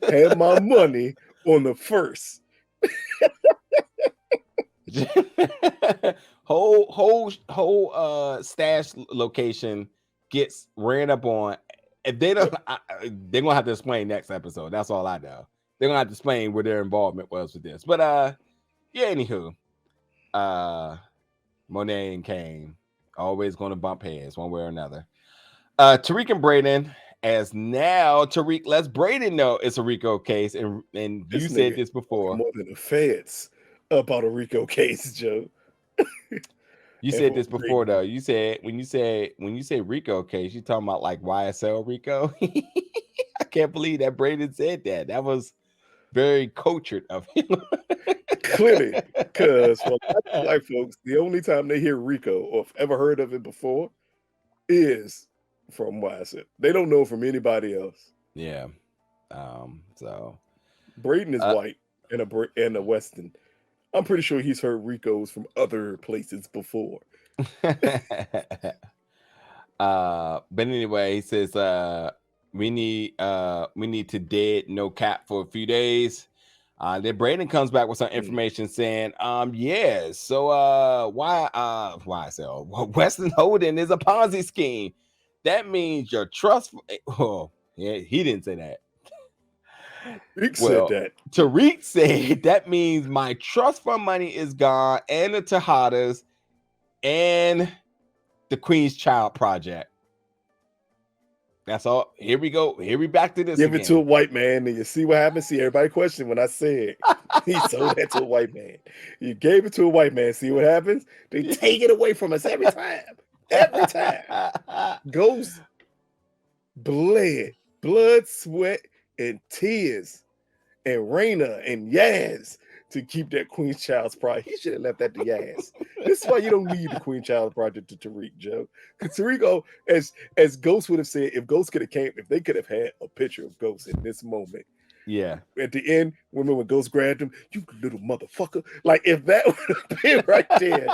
Have my money on the first. whole stash location gets ran up on. If they don't, they're gonna have to explain next episode. That's all I know. They're gonna have to explain where their involvement was with this. But yeah, anywho, Monet and Kane always gonna bump heads one way or another. Tariq and Braden, as now Tariq lets Braden know it's a RICO case, and you said this before. More than the feds about a RICO case, Joe. You said this before, though. You said when you say RICO case, you're talking about like YSL RICO. I can't believe that Braden said that. That was very cultured of him. Clearly, because for black folks, the only time they hear RICO or have ever heard of it before is from YSL. They don't know from anybody else. Yeah. So Braden is white and a Western. I'm pretty sure he's heard RICOs from other places before. But anyway, he says we need to dead no cap for a few days. Then Braden comes back with some information saying, yeah, so why so Weston Holding is a Ponzi scheme. That means your trust. Oh, yeah, he didn't say that. Said that. Tariq said that means my trust fund money is gone, and the Tejadas, and the Queen's Child Project. That's all. Here we go. Here we back to this. Give it to a white man, and you see what happens. See, everybody questioned when I said he sold that to a white man. You gave it to a white man. See what happens? They take it away from us every time. Every time. Goes blood, sweat, and tears, and Raina and Yaz to keep that Queen Child's pride. He should have left that to Yaz. This is why you don't need the Queen Child's project to Tariq, Joe. Because Tariq, as Ghost would have said, if Ghost could have came, if they could have had a picture of Ghost in this moment. Yeah. At the end, when Ghost grabbed him, you little motherfucker. Like if that would have been right there,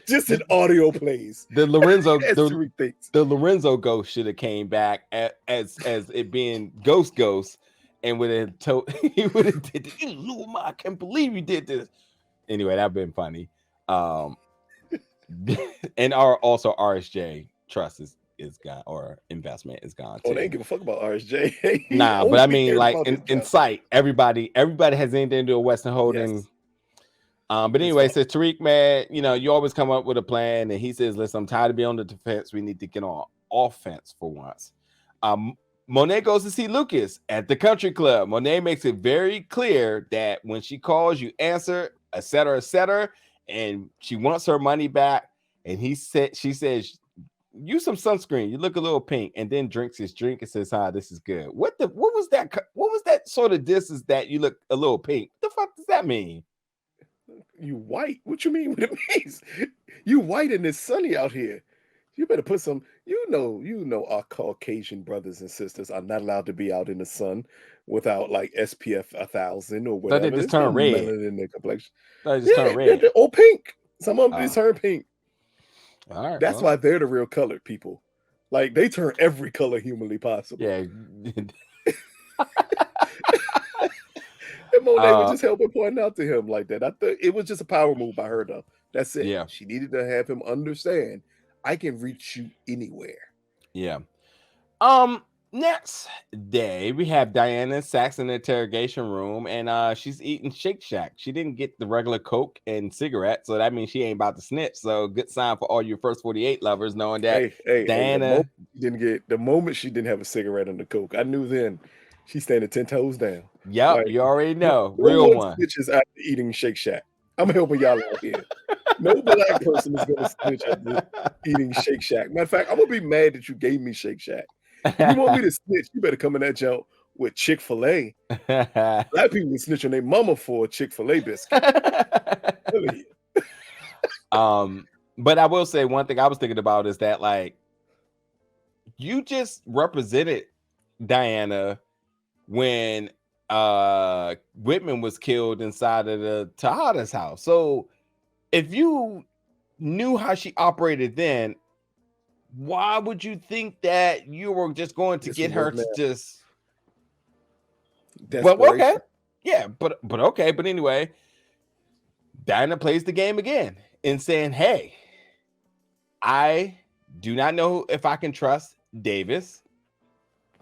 just an audio plays. The Lorenzo, the Lorenzo Ghost should have came back as it being Ghost, and would have told he would have did this. I can't believe you did this. Anyway, that'd been funny. And also RSJ Trust is gone, or investment is gone too. Oh, they ain't give a fuck about RSJ. Nah, but I mean, like in sight, everybody has anything to do with Western Holdings. Yes. But anyway, says Tariq, man, you always come up with a plan, and he says, listen, I'm tired of being on the defense. We need to get on offense for once. Monet goes to see Lucas at the country club. Monet makes it very clear that when she calls, you answer, etc., and she wants her money back. And she says, use some sunscreen. You look a little pink, and then drinks his drink and says, this is good. What was that? What was that sort of distance that you look a little pink? What the fuck does that mean? You white? What you mean? What it means? You white and it's sunny out here. You better put some, our Caucasian brothers and sisters are not allowed to be out in the sun without like SPF 1000 or whatever. They just turn red. In their complexion. They just turn red. Or pink. Some of them just turn pink. All right. That's why they're the real colored people. Like they turn every color humanly possible. Yeah. And Monet was just helping pointing out to him like that. I thought it was just a power move by her, though. That's it. Yeah. She needed to have him understand I can reach you anywhere. Yeah. Next day, we have Diana and Sax in the interrogation room, and she's eating Shake Shack. She didn't get the regular Coke and cigarette, so that means she ain't about to snitch. So good sign for all your First 48 lovers, knowing that Diana the moment she didn't have a cigarette and the Coke, I knew then she's standing 10 toes down. Yep, like, you already know. Real one. Snitches after eating Shake Shack. I'm helping y'all out here. No black person is gonna snitch after eating Shake Shack. Matter of fact, I'm gonna be mad that you gave me Shake Shack. If you want me to snitch, you better come in that jump with Chick-fil-A. Black people snitch on their mama for a Chick-fil-A biscuit. But I will say one thing I was thinking about is that like you just represented Diana when Whitman was killed inside of the Tejada's house. So if you knew how she operated then, why would you think that you were just going to get her to just okay. Yeah, but okay. But anyway, Diana plays the game again in saying, hey, I do not know if I can trust Davis.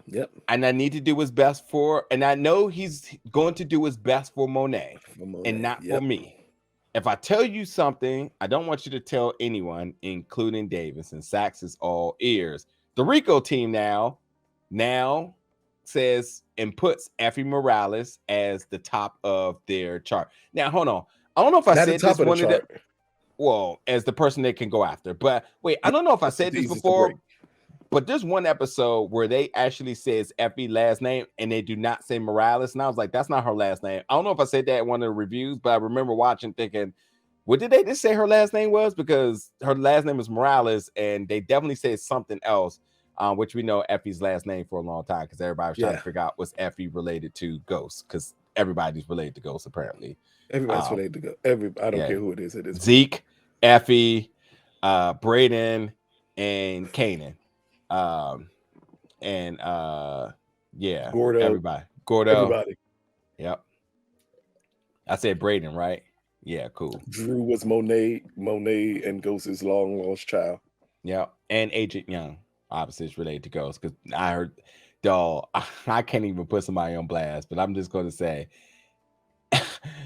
Yep. And I need to do his best and I know he's going to do his best for Monet and not for me. If I tell you something, I don't want you to tell anyone, including Davis. And Sax is all ears. The Rico team now says and puts Effie Morales as the top of their chart. Now, hold on. I don't know if I said this one of the as the person they can go after. But wait, I don't know if I said this before. But there's one episode where they actually says Effie last name and they do not say Morales. And I was like, that's not her last name. I don't know if I said that in one of the reviews, but I remember watching thinking, what did they just say her last name was? Because her last name is Morales and they definitely said something else, which we know Effie's last name for a long time because everybody was trying to figure out was Effie related to Ghost because everybody's related to Ghost apparently. Everybody's related to Ghost. I don't care who it is. It is Zeke, Effie, Braden, and Kanan. Gordo, everybody. Yep. I said Braden, right? Yeah, cool. Drew was Monet and Ghost's long lost child. Yeah, and Agent Young obviously is related to Ghost because I heard, dog. I can't even put somebody on blast, but I'm just going to say,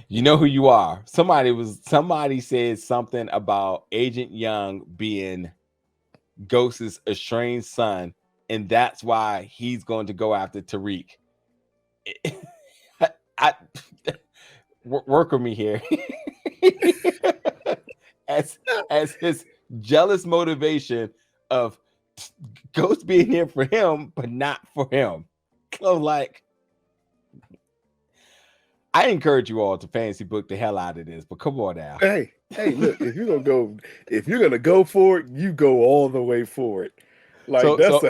you know who you are. Somebody said something about Agent Young being Ghost's estranged son, and that's why he's going to go after Tariq. Work with me here. as his jealous motivation of Ghost being here for him, but not for him. So like, I encourage you all to fantasy book the hell out of this, but come on now. Hey, look, if you're gonna go for it, you go all the way for it. Like that's So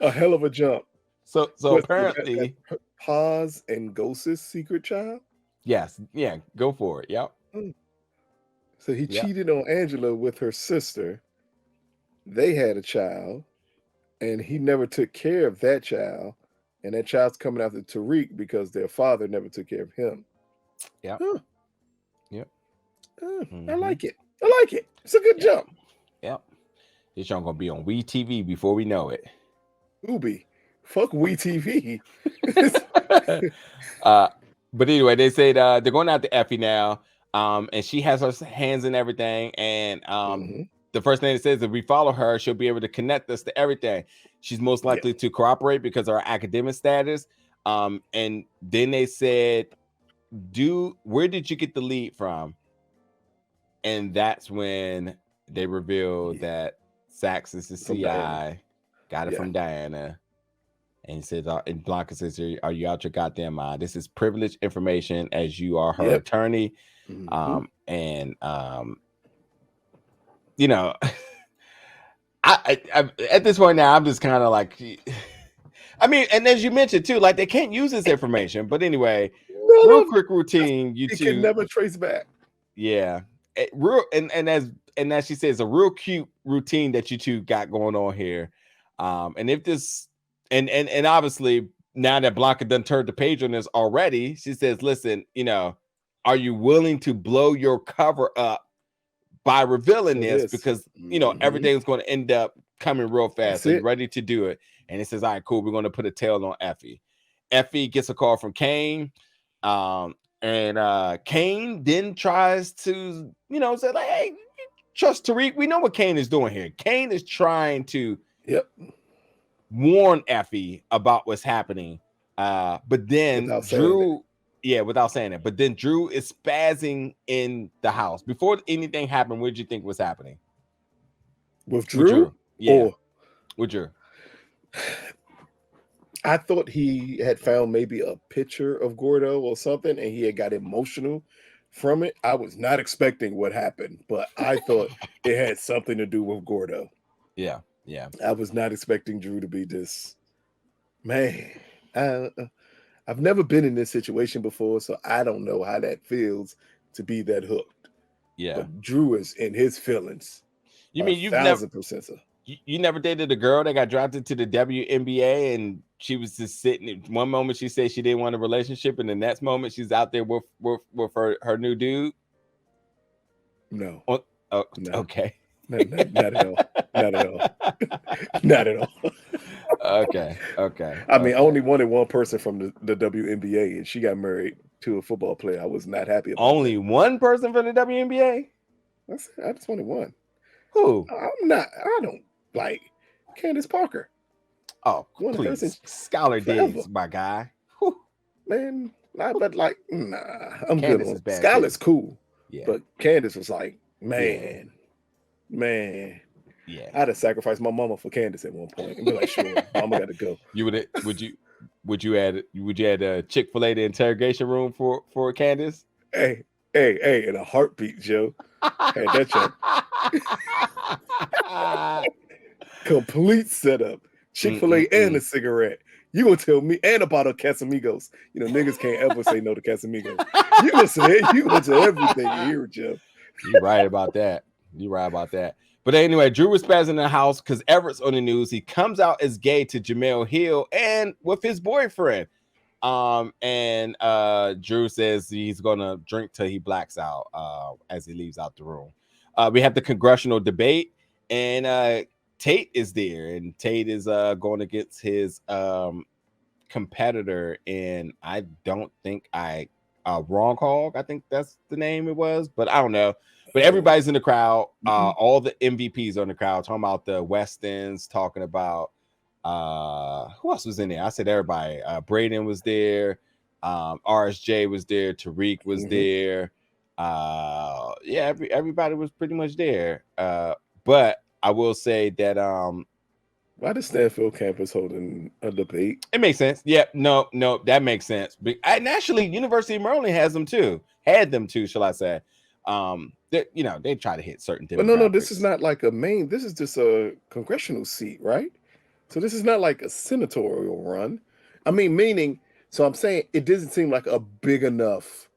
a hell of a jump. so What so that apparently, Paz and Ghost's secret child? yes, yeah, go for it. Yep. Mm. So he Yep. cheated on Angela with her sister. They had a child, and he never took care of that child. And that child's coming after Tariq because their father never took care of him. Yep. Huh. Yep. I like it. I like it. It's a good jump. Yep. This show gonna be on WeTV before we know it. Ubi. Fuck WeTV. But anyway, they said they're going out to Effie now. And she has her hands in everything. And the first thing it says, if we follow her, she'll be able to connect us to everything. She's most likely to cooperate because of her academic status. And then they said, where did you get the lead from? And that's when they revealed that Sax is the CI, got it from Diana. And he says, and Blanca says, are you out your goddamn mind? This is privileged information as you are her attorney. You know, I at this point now, I'm just kind of like, I mean, and as you mentioned too, like they can't use this information. But anyway, real quick routine, you two can never trace back. Yeah, and as she says, a real cute routine that you two got going on here. And if this and obviously now that Blanca done turned the page on this already, she says, listen, you know, are you willing to blow your cover up by revealing this? Because you know everything's going to end up coming real fast. Are you ready to do it? And it says, all right, cool, we're going to put a tail on Effie. Effie gets a call from Kane. And Kane then tries to, you know, say like, hey, trust Tariq. We know what Kane is doing here. Kane is trying to warn Effie about what's happening. But then without saying it. But then Drew is spazzing in the house. Before anything happened, what did you think was happening? With Drew? Yeah. With Drew. I thought he had found maybe a picture of Gordo or something, and he had got emotional from it. I was not expecting what happened, but I thought it had something to do with Gordo. Yeah. I was not expecting Drew to be this. Man, I've never been in this situation before, so I don't know how that feels to be that hooked. Yeah. But Drew is in his feelings. You mean you've 1000%? You never dated a girl that got drafted to the WNBA and she was just sitting. One moment she said she didn't want a relationship, and the next moment she's out there with her new dude. No. No. Okay. Not at all. Not at all. Not at all. Okay. I mean, I only wanted one person from the WNBA, and she got married to a football player. I was not happy about only one person from the WNBA? I just wanted one. Who? I don't like Candace Parker. Oh, one please. Scholar Diggs, my guy. Whew. Man, but like, nah, I'm Candace good on is Skylar's cool. Yeah. But Candace was like, man. Yeah. I'd have sacrificed my mama for Candace at one point and be like, sure, mama gotta go. Would you add a Chick-fil-A to interrogation room for Candace? Hey, in a heartbeat, Joe. Had that check. Complete setup. Chick-fil-A and a cigarette. You gonna tell me, and a bottle of Casamigos. You know, niggas can't ever say no to Casamigos. You gonna say everything here, Joe. You're right about that. But anyway, Drew was spazzing in the house because Everett's on the news. He comes out as gay to Jamel Hill and with his boyfriend. And Drew says he's gonna drink till he blacks out as he leaves out the room. We have the congressional debate, and Tate is there, and Tate is going against his competitor, and I don't think Wrong Hog, I think that's the name it was, but I don't know. But everybody's in the crowd. All the MVPs are in the crowd, talking about the Westons, talking about who else was in there? I said everybody. Braden was there. RSJ was there. Tariq was there. Everybody was pretty much there. But I will say that Why does Stanfield campus holding a debate? It makes sense. Yeah, no, that makes sense. And actually, University of Maryland has them too. Had them too, shall I say? They try to hit certain But no, this is demographics. not like a main. This is just a congressional seat, right? So this is not like a senatorial run. I mean, meaning. So I'm saying it doesn't seem like a big enough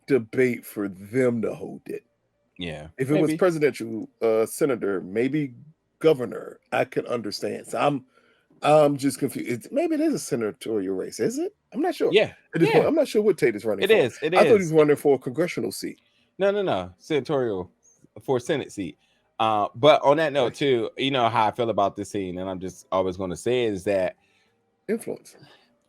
debate for them to hold it. Yeah, If it was presidential, senator, maybe governor, I could understand. So I'm just confused. Maybe it is a senatorial race, is it? I'm not sure. Yeah, At this point, I'm not sure what Tate is running it for. is. It I thought he is. was running for a congressional seat. No. Senatorial for a Senate seat. But on that note, too, you know how I feel about this scene, and I'm just always going to say is that influence.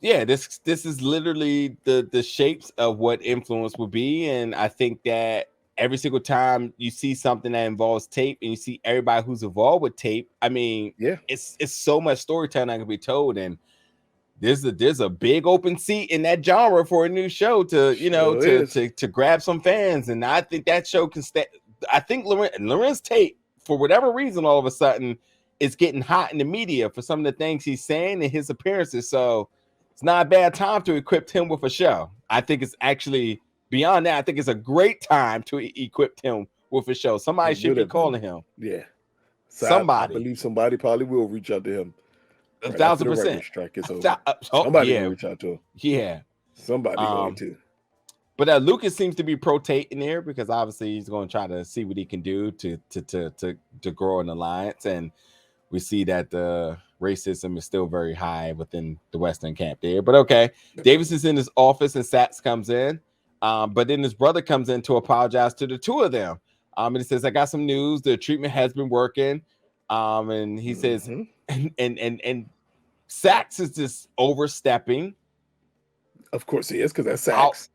Yeah, this is literally the shapes of what influence will be, and I think that every single time you see something that involves Tate, and you see everybody who's involved with Tate, I mean, yeah, it's so much storytelling that can be told, and there's a big open seat in that genre for a new show to grab some fans, and I think that show can stay. I think Lorenz Tate, for whatever reason, all of a sudden is getting hot in the media for some of the things he's saying and his appearances. So it's not a bad time to equip him with a show. I think it's actually beyond that. I think it's a great time to equip him with a show. Somebody should be calling him. Yeah, so somebody. I believe somebody probably will reach out to him. 1,000%. Strike is over. Somebody will reach out to him. Yeah, somebody going to. But Lucas seems to be pro-Tate in there because obviously he's going to try to see what he can do to grow an alliance, and we see that the racism is still very high within the Western camp there. But okay, Davis is in his office and Sachs comes in, but then his brother comes in to apologize to the two of them. And he says, "I got some news. The treatment has been working." And he says, and Sachs is just overstepping. Of course he is, because that's Sachs.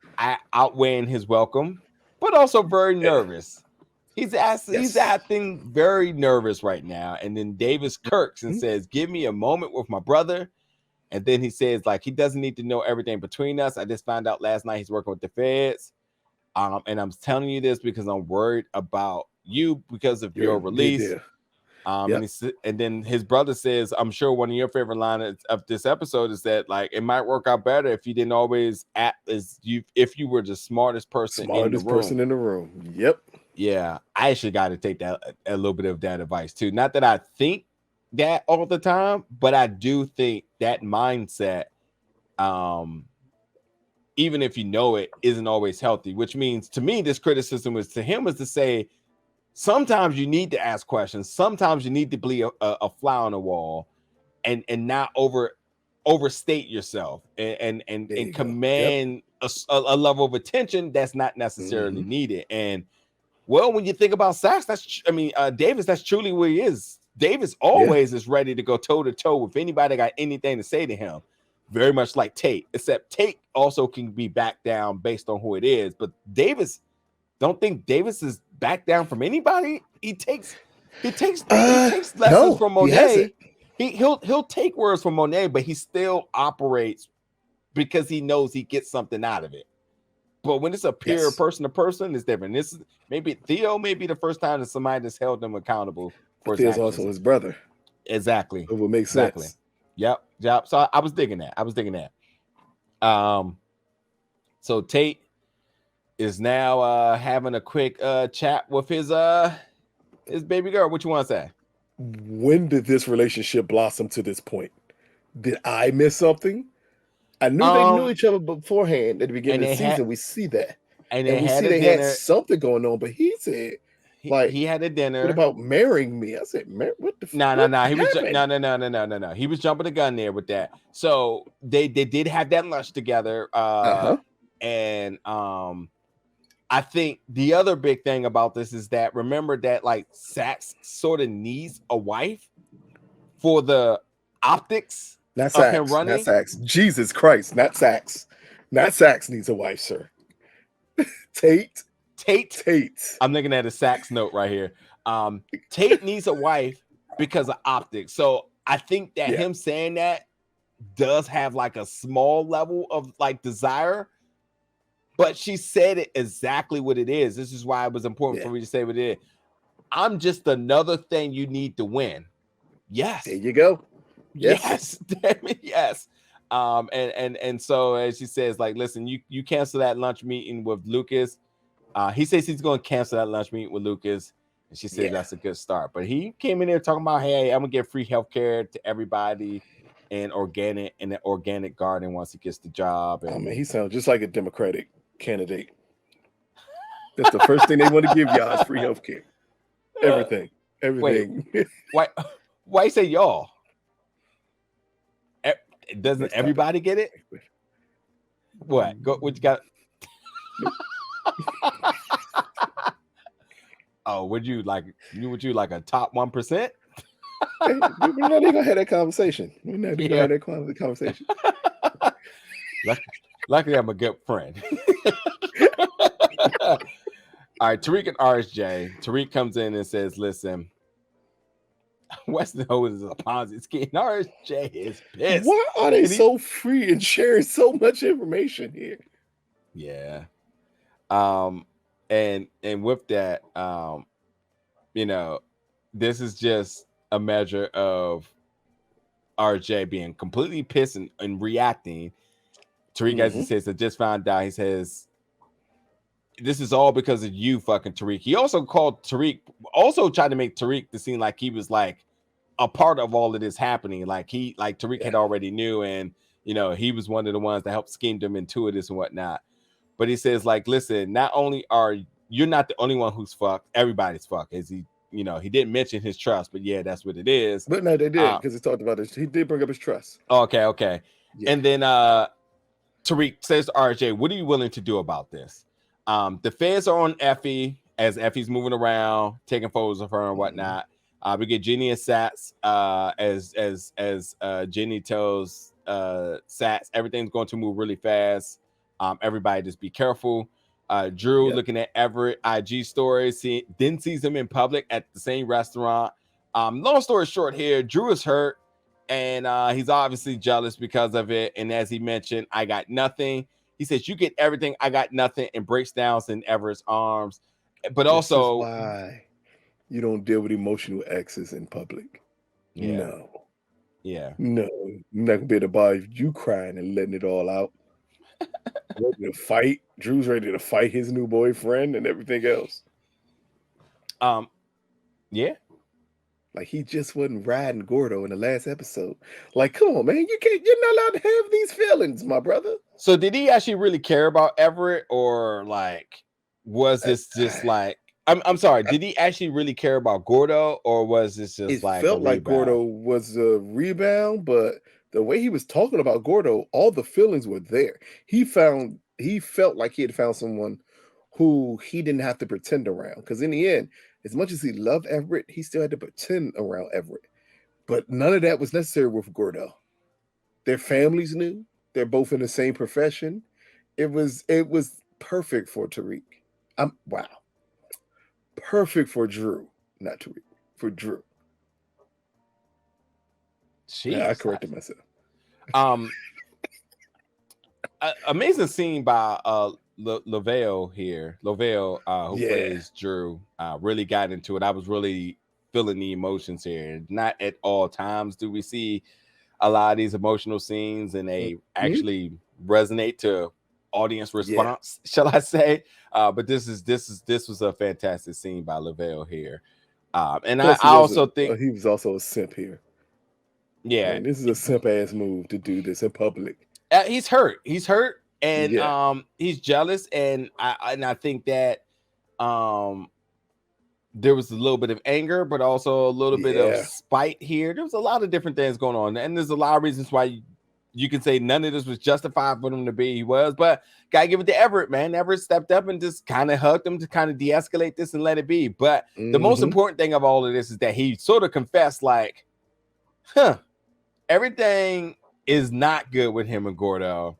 Outweighing his welcome, but also very nervous. He's acting very nervous right now. And then Davis kirks and says, "Give me a moment with my brother." And then he says, like, he doesn't need to know everything between us. I just found out last night he's working with the feds. And I'm telling you this because I'm worried about you because of your release. And then his brother says, "I'm sure one of your favorite lines of this episode is that, like, it might work out better if you didn't always act as if you were the smartest person in the room." Yep. Yeah, I actually got to take that a little bit of that advice too. Not that I think that all the time, but I do think that mindset, even if you know it, isn't always healthy. Which means to me, this criticism was to him was to say, sometimes you need to ask questions. Sometimes you need to be a fly on the wall, and not overstate yourself and command a level of attention that's not necessarily needed. And well, when you think about Sachs, Davis, that's truly where he is. Davis always is ready to go toe to toe with anybody got anything to say to him. Very much like Tate, except Tate also can be back down based on who it is. But Davis, don't think Davis is back down from anybody. He takes lessons from Monet. He'll take words from Monet, but he still operates because he knows he gets something out of it. But when it's a peer person to person, it's different. This is maybe Theo may be the first time that somebody has held them accountable for Theo's also his brother. Exactly. It would make sense. Yep. So I was digging that. So Tate is now having a quick chat with his baby girl. What you want to say? When did this relationship blossom to this point? Did I miss something? I knew they knew each other beforehand at the beginning of the season. We see that. And we see they had something going on, but he said, like, he had a dinner. What about marrying me? I said, what the fuck? No. He was no. He was jumping the gun there with that. So they did have that lunch together. And I think the other big thing about this is that remember that like Sachs sort of needs a wife for the optics. Not Sachs. Not Sachs. Jesus Christ. Not Sachs. Not Sachs needs a wife, sir. Tate. I'm looking at a Sachs note right here. Tate needs a wife because of optics. So I think that him saying that does have like a small level of like desire, but she said it exactly what it is. This is why it was important for me to say what it is. I'm just another thing you need to win. Yes. There you go. Yes. Damn it. Yes. And so as she says, like, listen, you cancel that lunch meeting with Lucas. He says he's going to cancel that lunch meeting with Lucas. And she said that's a good start. But he came in there talking about, hey, I'm going to get free healthcare to everybody in the organic garden once he gets the job. And he sounds just like a Democratic candidate. That's the first thing they want to give y'all is free healthcare. Everything. Wait, why you say y'all? Doesn't everybody get it? What? Go. What you got? Oh, would you like a top 1%? We're not even gonna have that conversation. We're not even gonna have that conversation. Luckily, I'm a good friend. All right, Tariq and RSJ. Tariq comes in and says, listen, Weston is a Ponzi scheme. RSJ is pissed. Why are they so free and sharing so much information here? Yeah. And with that, this is just a measure of RJ being completely pissed and reacting. Tariq, as he says, I just found out, he says, this is all because of you, fucking Tariq. He also called Tariq, also tried to make Tariq to seem like he was like a part of all of this happening. Like Tariq had already knew, and he was one of the ones that helped scheme them into this and whatnot. But he says, like, listen, not only you're not the only one who's fucked, everybody's fucked. As he didn't mention his trust, but yeah, that's what it is. But no, they did, because he talked about this. He did bring up his trust. Okay. Yeah. And then Tariq says to RJ, what are you willing to do about this? The feds are on Effie as Effie's moving around, taking photos of her and whatnot. We get Jenny and Sats as Jenny tells Sats everything's going to move really fast. Everybody just be careful. Drew looking at Everett IG stories, then sees him in public at the same restaurant. Long story short here, Drew is hurt and he's obviously jealous because of it. And as he mentioned, I got nothing. He says, you get everything, I got nothing, and breaks down in Everett's arms. But this also, is why you don't deal with emotional exes in public. Yeah. No. Yeah. No. You're not gonna be able to buy you crying and letting it all out. Ready to fight. Drew's ready to fight his new boyfriend and everything else. Yeah. Like he just wasn't riding Gordo in the last episode. Like, come on, man. You're not allowed to have these feelings, my brother. So did he actually really care about Everett, or like was this just like I'm sorry, did he actually really care about Gordo, or was this just like felt like Gordo was a rebound, but the way he was talking about Gordo, all the feelings were there. He felt like he had found someone who he didn't have to pretend around. Because in the end, as much as he loved Everett, he still had to pretend around Everett. But none of that was necessary with Gordo. Their families knew. They're both in the same profession. It was perfect for Tariq. Wow. Perfect for Drew. Not Tariq. For Drew. Jeez, yeah, I corrected myself. Amazing scene by Lavelle here. Lavelle, who plays Drew, really got into it. I was really feeling the emotions here. Not at all times do we see a lot of these emotional scenes and they actually resonate to audience response, shall I say? But this was a fantastic scene by Lavelle here. And I also think he was also a simp here. Yeah, man, this is a simp ass move to do this in public. He's hurt, and he's jealous, and I think that there was a little bit of anger, but also a little bit of spite here. There was a lot of different things going on, and there's a lot of reasons why you can say none of this was justified for him to be. He was, but gotta give it to Everett, man. Everett stepped up and just kind of hugged him to kind of de-escalate this and let it be. But the most important thing of all of this is that he sort of confessed, like, everything is not good with him and Gordo,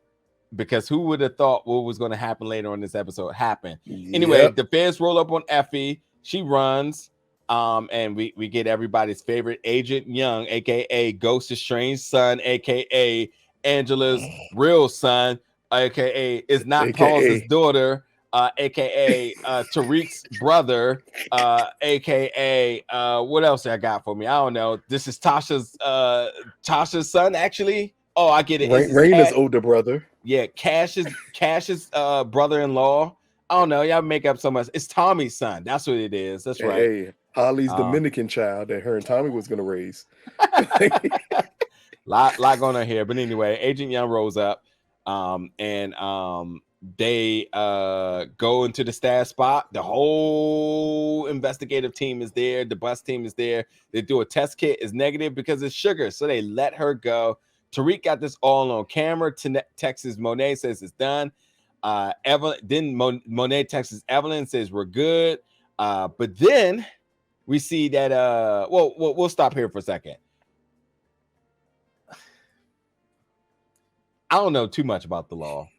because who would have thought what was going to happen later on this episode happened? Anyway, the feds roll up on Effie. She runs, and we get everybody's favorite Agent Young, aka Ghost's strange son, aka Angela's real son, aka is not Paul's daughter, aka Tariq's brother, aka what else I got for me? I don't know. This is Tasha's son, actually. Oh, I get it. Raina's older brother. Yeah, Cash's brother-in-law. I don't know. Y'all make up so much. It's Tommy's son. That's what it is. That's right. Hey, Ollie's Dominican child that her and Tommy was gonna raise. lot going on here. But anyway, Agent Young rolls up, and they go into the stash spot. The whole investigative team is there. The bus team is there. They do a test kit. It's negative because it's sugar, so they let her go. Tariq got this all on camera. Texas Monet says it's done. Evelyn, then Monet texts Evelyn, says we're good. But then we see that we'll stop here for a second. I don't know too much about the law.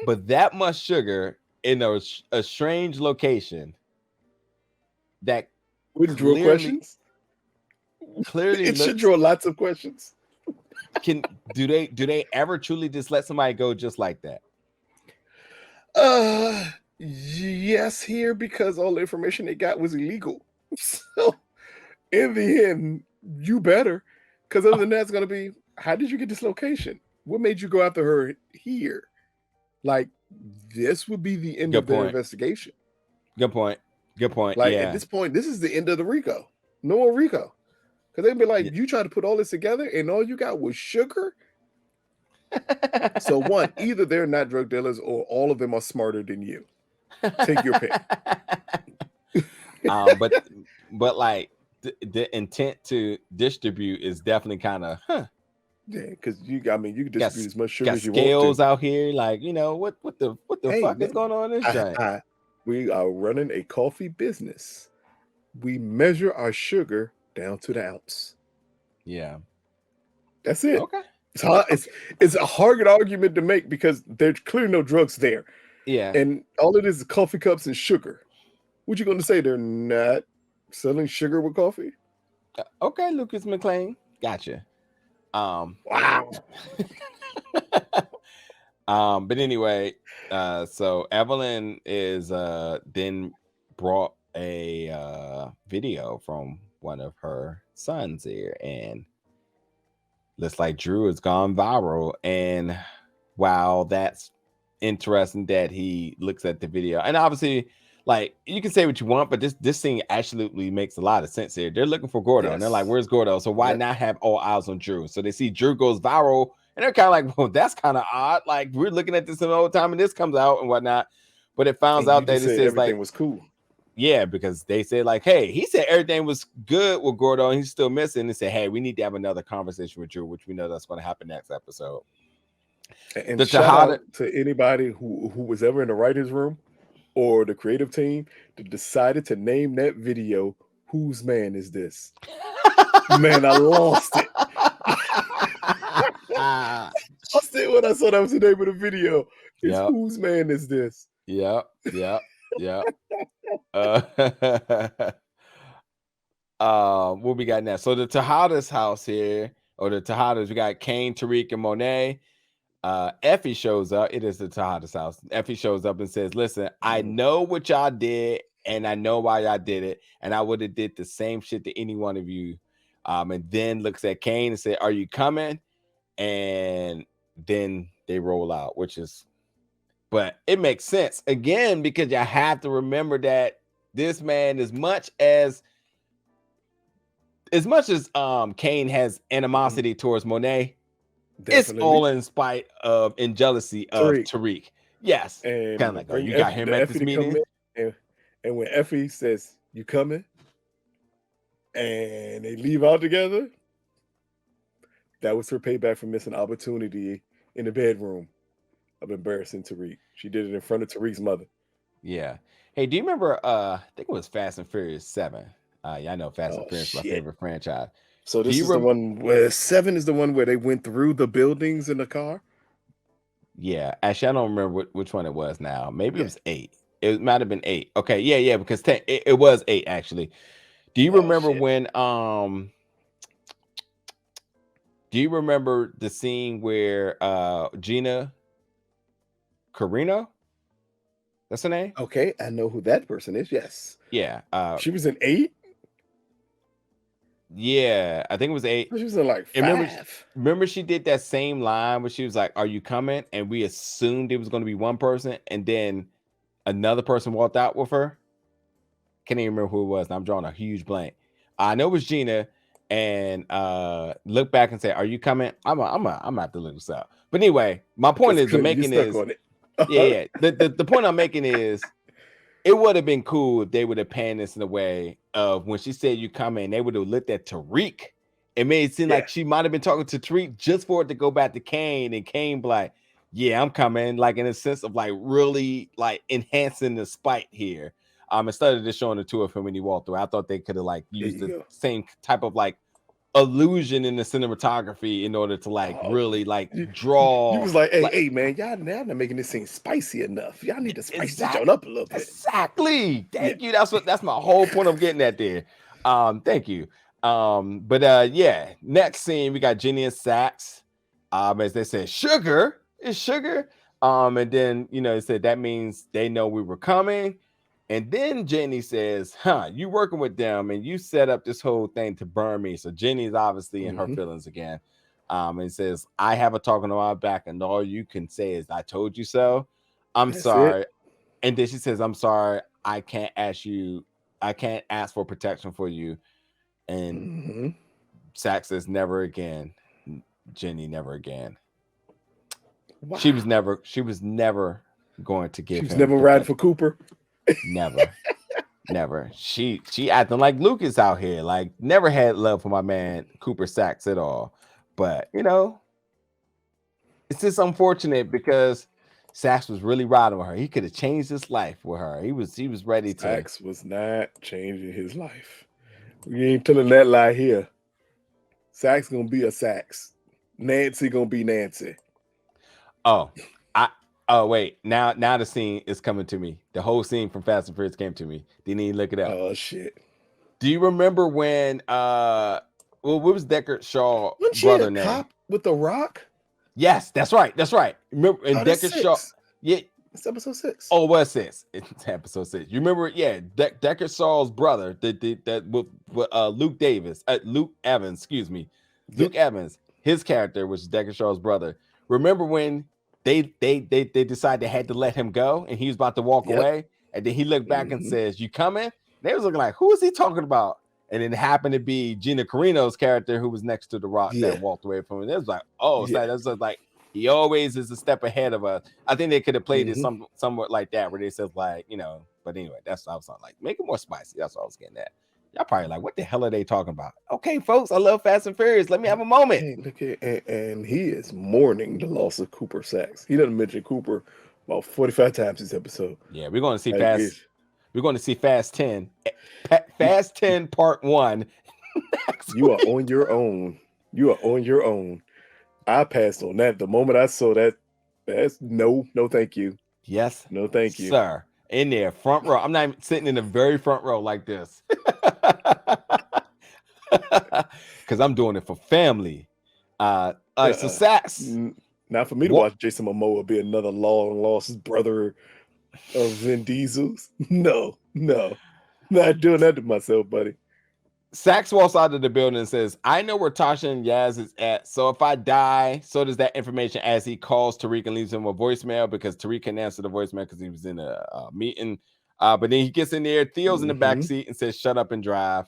But that much sugar in a strange location that wouldn't draw questions. Clearly it should draw lots of questions. Do they ever truly just let somebody go just like that? Yes, here, because all the information they got was illegal. So in the end, you better, because other than that, it's gonna be, how did you get this location? What made you go after her here? Like, this would be the end of the investigation. Good point. Like, at this point, this is the end of the RICO. No more RICO. Because they'd be like, you tried to put all this together and all you got was sugar? So one, either they're not drug dealers or all of them are smarter than you. Take your pick. But like the intent to distribute is definitely kind of yeah, because you can distribute as much sugar as you want to. Scales out here, like, you know, what the fuck is going on in this giant? We are running a coffee business. We measure our sugar down to the ounce. Yeah, that's it. Okay, it's hard. It's a hard argument to make because there's clearly no drugs there. Yeah, and all it is coffee cups and sugar. What you going to say? They're not selling sugar with coffee? Okay, Lucas McClain, gotcha. Wow. But anyway, so Evelyn is then brought a video from one of her sons here, and looks like Drew has gone viral. And while that's interesting that he looks at the video, and obviously, like, you can say what you want, but this thing absolutely makes a lot of sense here. They're looking for Gordo, and they're like, where's Gordo? So why not have all eyes on Drew? So they see Drew goes viral, and they're kind of like, well, that's kind of odd. Like, we're looking at this all the time, and this comes out and whatnot. But it finds out that it says everything like was cool. Yeah, because they said like, hey, he said everything was good with Gordo, and he's still missing. And said, hey, we need to have another conversation with Drew, which we know that's going to happen next episode. And shout out to anybody who was ever in the writer's room or the creative team that decided to name that video "Whose Man Is This?" Man, I lost it. I lost it when I saw that was the name of the video. It's "Whose Man Is This?" Yeah. What we got now? So the Tejada's house here, or the Tejadas, we got Kane, Tariq, and Monet. Effie shows up. It is the Tejada's house. Effie shows up and says, listen, I know what y'all did, and I know why y'all did it, and I would have did the same shit to any one of you. And then looks at Kane and said, are you coming? And then they roll out, but it makes sense again, because you have to remember that this man, as much as Kane has animosity towards Monet, it's all in spite of and jealousy of Tariq. Yes, kind of like, you got him at this meeting, and when Effie says, "You coming?" and they leave out together, that was her payback for missing opportunity in the bedroom of embarrassing Tariq. She did it in front of Tariq's mother. Yeah. Hey, do you remember? I think it was Fast and Furious 7. Yeah, I know Fast and Furious is my favorite franchise. So this is the one where 7 is the one where they went through the buildings in the car. Yeah, actually, I don't remember which one it was now. Maybe it was 8. It might have been 8. Okay, yeah, because it was 8 actually. Do you remember when? Do you remember the scene where Gina Carino. That's her name. Okay, I know who that person is. Yes. Yeah. She was in 8. Yeah, I think it was 8. She was in like 5. And remember she did that same line where she was like, "Are you coming?" And we assumed it was going to be one person, and then another person walked out with her. Can't even remember who it was. And I'm drawing a huge blank. I know it was Gina. And look back and say, "Are you coming?" I'm gonna have to look this up. But anyway, my point is, the point I'm making is, it would have been cool if they would have panned this in a way of when she said "you coming," they would have looked at Tariq. It made it seem like she might have been talking to Tariq just for it to go back to Kane, and Kane be like, "Yeah, I'm coming," like in a sense of like really like enhancing the spite here. Instead of just showing the two of him when he walked through, I thought they could have like used the same type of like illusion in the cinematography in order to like really like draw. You was like, hey man, y'all now not making this scene spicy enough. Y'all need to spice this joint up a little bit. Exactly. Thank you. That's my whole point of getting at there. Thank you. But yeah, next scene we got Jenny and Sax. As they said, sugar is sugar. And then it said that means they know we were coming. And then Jenny says, you working with them and you set up this whole thing to burn me. So Jenny's obviously in her feelings again. And says, I have a talking on my back and all you can say is, I told you so. That's sorry. And then she says, I'm sorry. I can't ask for protection for you. And Sax says, never again. Jenny, never again. Wow. She was never going to give him. She was never riding for Cooper. Never. She acting like Lucas out here, like never had love for my man Cooper Sax at all. But it's just unfortunate because Sax was really riding with her. He could have changed his life with her. He was ready to. Sax was not changing his life. We ain't telling that lie here. Sax gonna be a Sax. Nancy gonna be Nancy. Oh wait, now the scene is coming to me. The whole scene from Fast and Furious came to me. Didn't even look it up. Oh shit. Do you remember when what was Deckard Shaw brother name? Cop with the Rock? Yes, that's right. Remember Deckard Shaw? Yeah. It's episode 6. Oh, what's this? It's episode 6. You remember? Yeah, Deckard Shaw's brother, Luke Evans, excuse me. Luke Evans, his character, which is Deckard Shaw's brother. Remember when they decided they had to let him go and he was about to walk away, and then he looked back and says, "You coming?" They was looking like, who is he talking about? And it happened to be Gina Carino's character who was next to the Rock that walked away from him. It was like, that's like he always is a step ahead of us. I think they could have played it somewhat like that, where they said like, but anyway, that's what I was like, make it more spicy. That's what I was getting at. Y'all probably like, what the hell are they talking about? Okay, folks, I love Fast and Furious. Let me have a moment. Hey, look at, and he is mourning the loss of Cooper Sax. He doesn't mention Cooper about 45 times this episode. Yeah, we're going to see Fast. We're going to see Fast 10. Fast 10 Part 1. You are on your own. You are on your own. I passed on that. The moment I saw that, that's no, thank you. Yes. No, thank you. Sir. In there, front row. I'm not even sitting in the very front row like this. Because I'm doing it for family. All right, so Sax. Not for me to watch Jason Momoa be another long lost brother of Vin Diesel's. No. Not doing that to myself, buddy. Sax walks out of the building and says, I know where Tasha and Yaz is at, so if I die, so does that information, as he calls Tariq and leaves him a voicemail because Tariq can answer the voicemail because he was in a meeting. But then he gets in there, Theo's in the back seat and says, shut up and drive.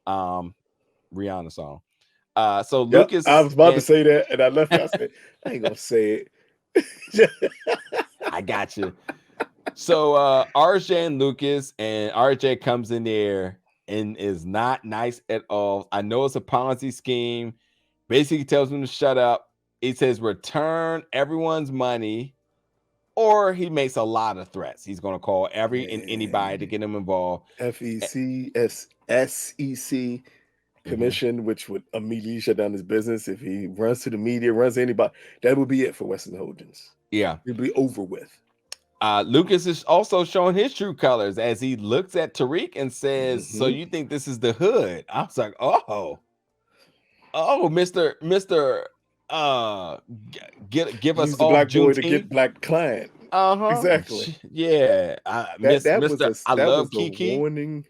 Rihanna song. So Lucas. I was about to say that, and I left out. I said, I ain't gonna say it. I got you. So RJ and Lucas, and RJ comes in there and is not nice at all. I know it's a Ponzi scheme. Basically tells him to shut up. He says return everyone's money, or he makes a lot of threats. He's going to call every and anybody to get him involved. SEC commission, which would immediately shut down his business if he runs to the media, runs to anybody. That would be it for Western Holdings. Yeah, it'd be over with. Lucas is also showing his true colors as he looks at Tariq and says, so you think this is the hood? I was like, oh, Mr. Give us the all black boy Juneteenth. to get black client. Exactly. Yeah. I That love was a Kiki. warning.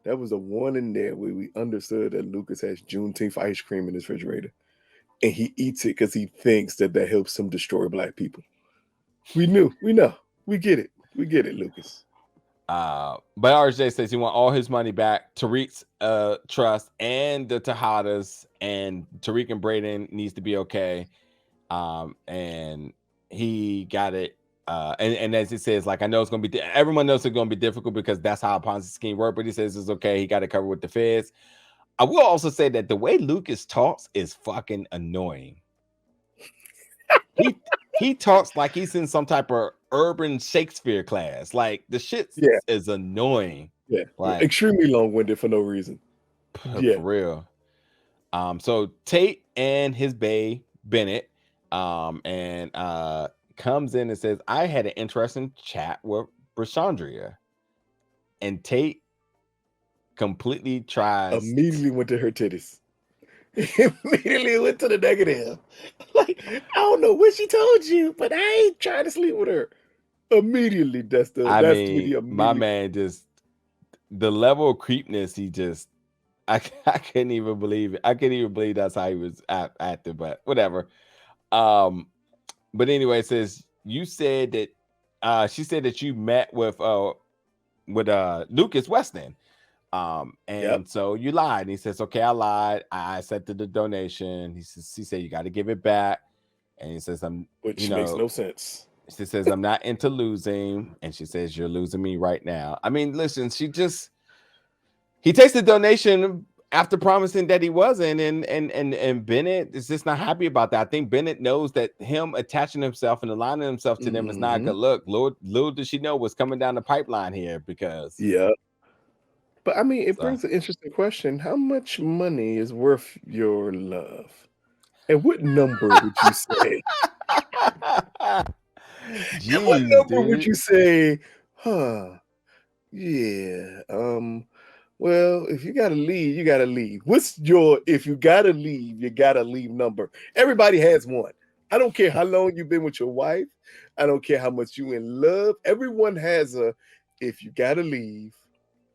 That was a warning there where we understood that Lucas has Juneteenth ice cream in his refrigerator, and he eats it because he thinks that helps him destroy black people. We know, we get it, Lucas. But RJ says he want all his money back. Tariq's trust and the Tejadas, and Tariq and Braden needs to be okay. And he got it. And as he says, like, I know it's gonna be everyone knows it's gonna be difficult because that's how a Ponzi scheme works, but he says it's okay, he got it covered with the feds. I will also say that the way Lucas talks is fucking annoying. He talks like he's in some type of urban Shakespeare class. Like, the shit is annoying. Yeah, like extremely long-winded for no reason. Yeah, for real. So Tate and his bae Bennett, and comes in and says, I had an interesting chat with Brashandria. And Tate completely immediately went to her titties. Immediately went to the negative. Like, I don't know what she told you, but I ain't trying to sleep with her. Immediately, my man just, the level of creepness, he just, I couldn't even believe it. I couldn't even believe that's how he was acting, but whatever. But anyway, it says you said that she said that you met with Lucas Weston. And so you lied. And he says, okay, I lied. I accepted the donation. He said you got to give it back. And he says, which makes no sense. She says, I'm not into losing. And she says, you're losing me right now. I mean, listen, he takes the donation after promising that he wasn't, and Bennett is just not happy about that. I think Bennett knows that him attaching himself and aligning himself to them is not a good look. Little does she know what's coming down the pipeline here, because but I mean, it brings an interesting question. How much money is worth your love? And what number would you say? Jeez, what number would you say? Yeah. Well, if you gotta leave, you gotta leave. What's your if you gotta leave number? Everybody has one. I don't care how long you've been with your wife. I don't care how much you in love. Everyone has a if you gotta leave,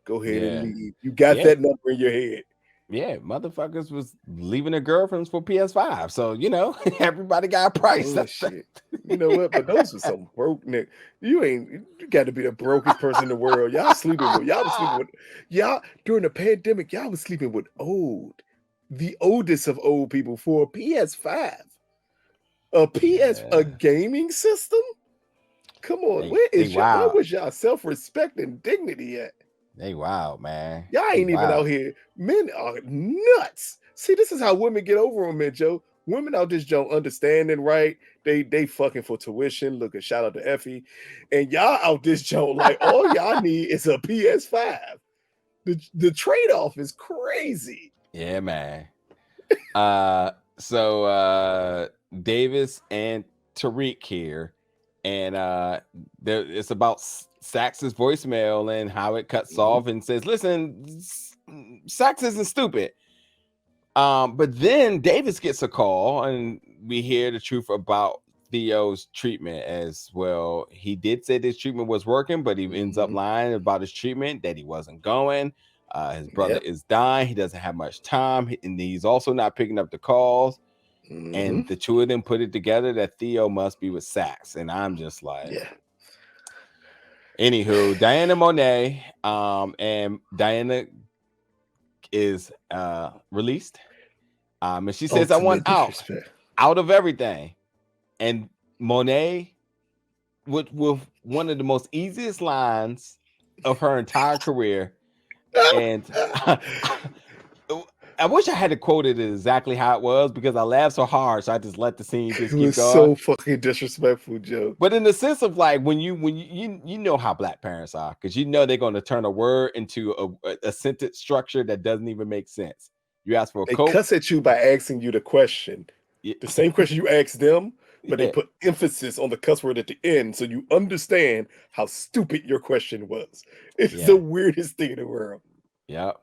go ahead and leave. You got that number in your head. Yeah, motherfuckers was leaving their girlfriends for PS5. So, everybody got a price. Shit. You know what? But those are some broke niggas. You got to be the brokest person in the world. Y'all was sleeping with during the pandemic, y'all was sleeping with the oldest of old people for a PS5. A gaming system? Come on, where was y'all self-respect and dignity at? They wild, man. Y'all ain't even out here. Men are nuts. See, this is how women get over on men, Joe. Women out this joint understanding, right? They fucking for tuition. Look, a shout out to Effie. And y'all out this joint like all y'all need is a PS5. The trade-off is crazy. Yeah, man. So Davis and Tariq here, and it's about Sax's voicemail and how it cuts off and says, listen, Sax isn't stupid. But then Davis gets a call and we hear the truth about Theo's treatment as well. He did say this treatment was working, but he ends up lying about his treatment, that he wasn't going. His brother is dying. He doesn't have much time, and he's also not picking up the calls. And the two of them put it together that Theo must be with Sax. And I'm just like, Anywho, Diana Monet, and Diana is released. And she says, I want out of everything. And Monet with one of the most easiest lines of her entire career. And I wish I had to quote it exactly how it was, because I laughed so hard, so I just let the scene just keep going. It was so fucking disrespectful, Joe. But in the sense of like when you know how black parents are, because they're going to turn a word into a sentence structure that doesn't even make sense. You ask for a Coke. They cuss at you by asking you the question, the same question you asked them, but they put emphasis on the cuss word at the end, so you understand how stupid your question was. It's the weirdest thing in the world. Yep.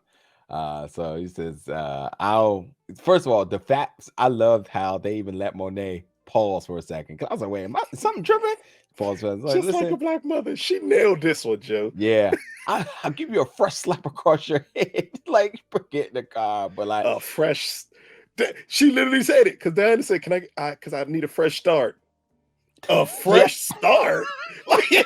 So he says, first of all, the facts, I loved how they even let Monet pause for a second. Cause I was like, wait, am I something tripping? false fence. Like, Just like listen, a black mother. She nailed this one, Joe. yeah, I'll give you a fresh slap across your head. Like, forget the car, but like, A fresh. She literally said it because Diana said, "Can I? Because I need a fresh start." A yeah, fresh start. Like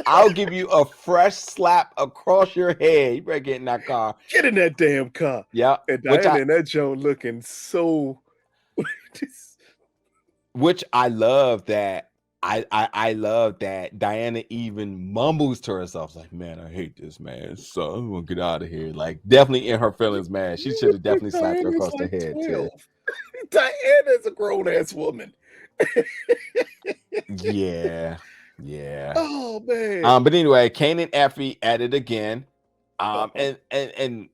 I'll give you a fresh slap across your head. You better get in that car. get in that damn car. Yeah, And Diana and that Joan looking so. which I love that. I love that Diana even mumbles to herself, like, man, I hate this, man. So I'm gonna get out of here. Like, definitely in her feelings, man. She should have definitely slapped her across the head, too. Diana's a grown-ass woman. Yeah. Oh man. But anyway, Kane and Effie at it again. And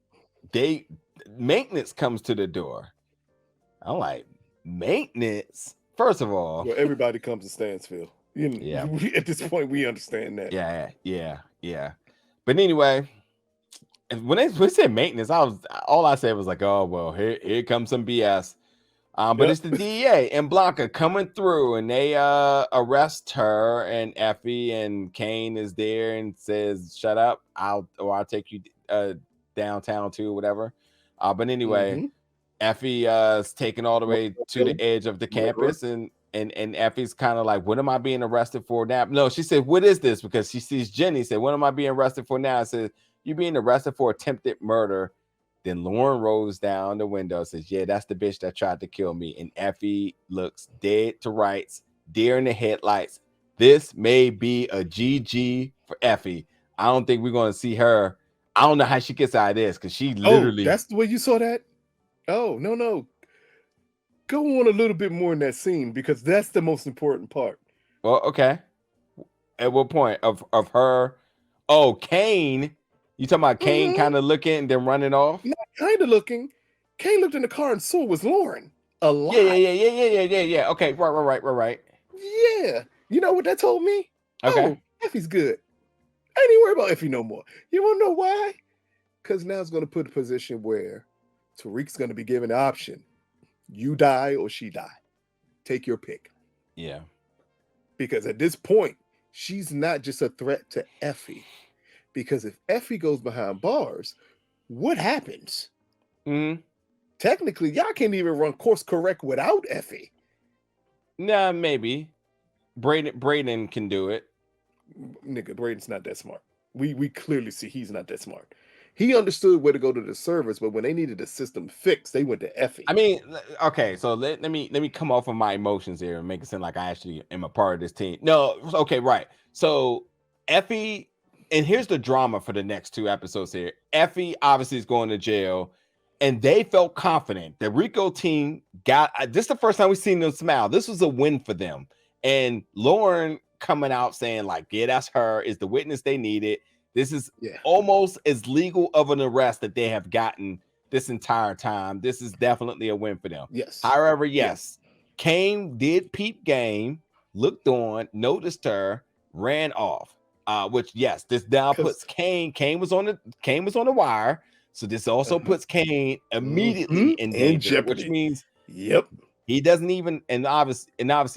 they maintenance comes to the door. I'm like, maintenance? First of all, well, everybody comes to Stansfield. You know, yeah. At this point, we understand that. Yeah. But anyway, when they said maintenance, all I said was like, oh well, here comes some BS. But it's the DEA and Blanca coming through, and they arrest her and Effie, and Kane is there and says, "Shut up, I'll take you downtown too, whatever." But anyway, Effie is taken all the way to the edge of the campus, and Effie's kind of like, "What am I being arrested for now?" No, she said, "What is this?" Because she sees Jenny. Said, "What am I being arrested for now?" I said, "You're being arrested for attempted murder." Then Lauren rolls down the window, says, "Yeah, that's the bitch that tried to kill me." And Effie looks dead to rights, deer in the headlights. This may be a GG for Effie. I don't think we're going to see her. I don't know how she gets out of this because she literally. Oh, that's the way you saw that? Oh, no. Go on a little bit more in that scene because that's the most important part. Well, okay. At what point of her? Oh, Kane. You talking about Kane kind of looking and then running off? Not kind of looking. Kane looked in the car and saw it was Lauren. A lot. Yeah. Okay, right. Yeah. You know what that told me? Okay. Oh, Effie's good. I ain't even worried about Effie no more. You want to know why? Because now it's going to put a position where Tariq's going to be given the option. You die or she die. Take your pick. Yeah. Because at this point, she's not just a threat to Effie. Because if Effie goes behind bars, what happens? Technically, y'all can't even run course correct without Effie. Nah, maybe. Braden can do it. Nigga, Braden's not that smart. We clearly see he's not that smart. He understood where to go to the servers, but when they needed the system fixed, they went to Effie. I mean, okay, so let me come off of my emotions here and make it seem like I actually am a part of this team. No, okay, right. So Effie, and here's the drama for the next 2 episodes here. Effie obviously is going to jail, and they felt confident. The Rico team got this is the first time we've seen them smile. This was a win for them. And Lauren coming out saying, like, yeah, that's her, is the witness they needed. This is almost as legal of an arrest that they have gotten this entire time. This is definitely a win for them. Yes. However, yes. Kane did peep game, looked on, noticed her, ran off. Which yes, this now puts Kane. Kane was on the wire. So this also puts Kane immediately in danger, jeopardy. Which means yep. He doesn't even, and obviously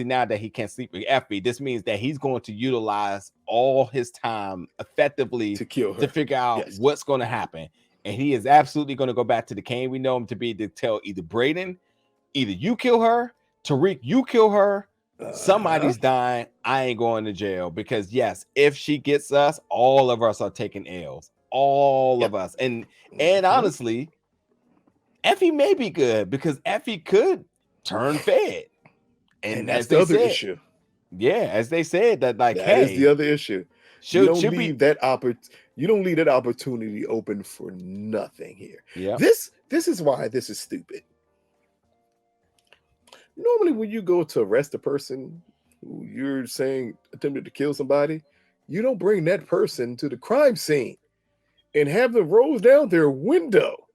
now that he can't sleep with Effie, this means that he's going to utilize all his time effectively to kill her, to figure out what's going to happen. And he is absolutely going to go back to the Kane we know him to be, to tell either Braden, either you kill her, Tariq, you kill her, somebody's dying, I ain't going to jail. Because yes, if she gets us, all of us are taking L's. All of us. And honestly, Effie may be good because Effie could turn fed, and that's the other issue. Yeah, as they said that, like, that is the other issue. You don't leave that opportunity open for nothing here. Yeah, this is why this is stupid. Normally, when you go to arrest a person who you're saying attempted to kill somebody, you don't bring that person to the crime scene and have them roll down their window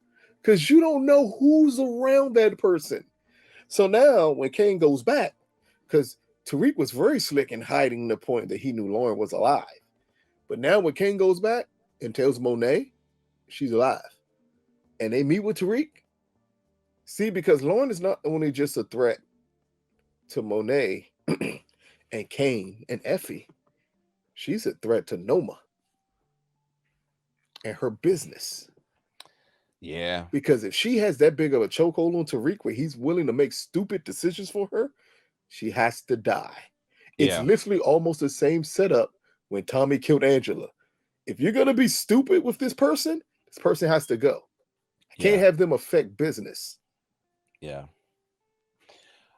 because you don't know who's around that person. So now when Kane goes back, because Tariq was very slick in hiding the point that he knew Lauren was alive. But now when Kane goes back and tells Monet she's alive, and they meet with Tariq, see, because Lauren is not only just a threat to Monet and Kane and Effie, she's a threat to Noma and her business. Yeah. Because if she has that big of a chokehold on Tariq where he's willing to make stupid decisions for her, she has to die. It's literally almost the same setup when Tommy killed Angela. If you're going to be stupid with this person has to go. I can't have them affect business. Yeah.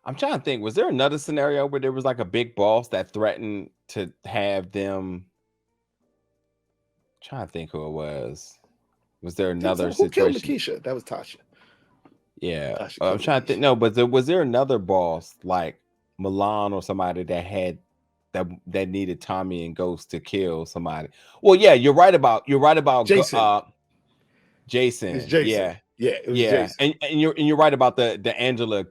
I'm trying to think, was there another scenario where there was like a big boss that threatened to have them? I'm trying to think who it was. Was there another situation? Who killed Lakeisha? That was Tasha. Yeah. I'm trying to think. No, but was there another boss like Milan or somebody that had that needed Tommy and Ghost to kill somebody? Well, yeah, you're right about Jason. Jason. It's Jason. Yeah. Yeah, it was Jason. And you're right about the Angela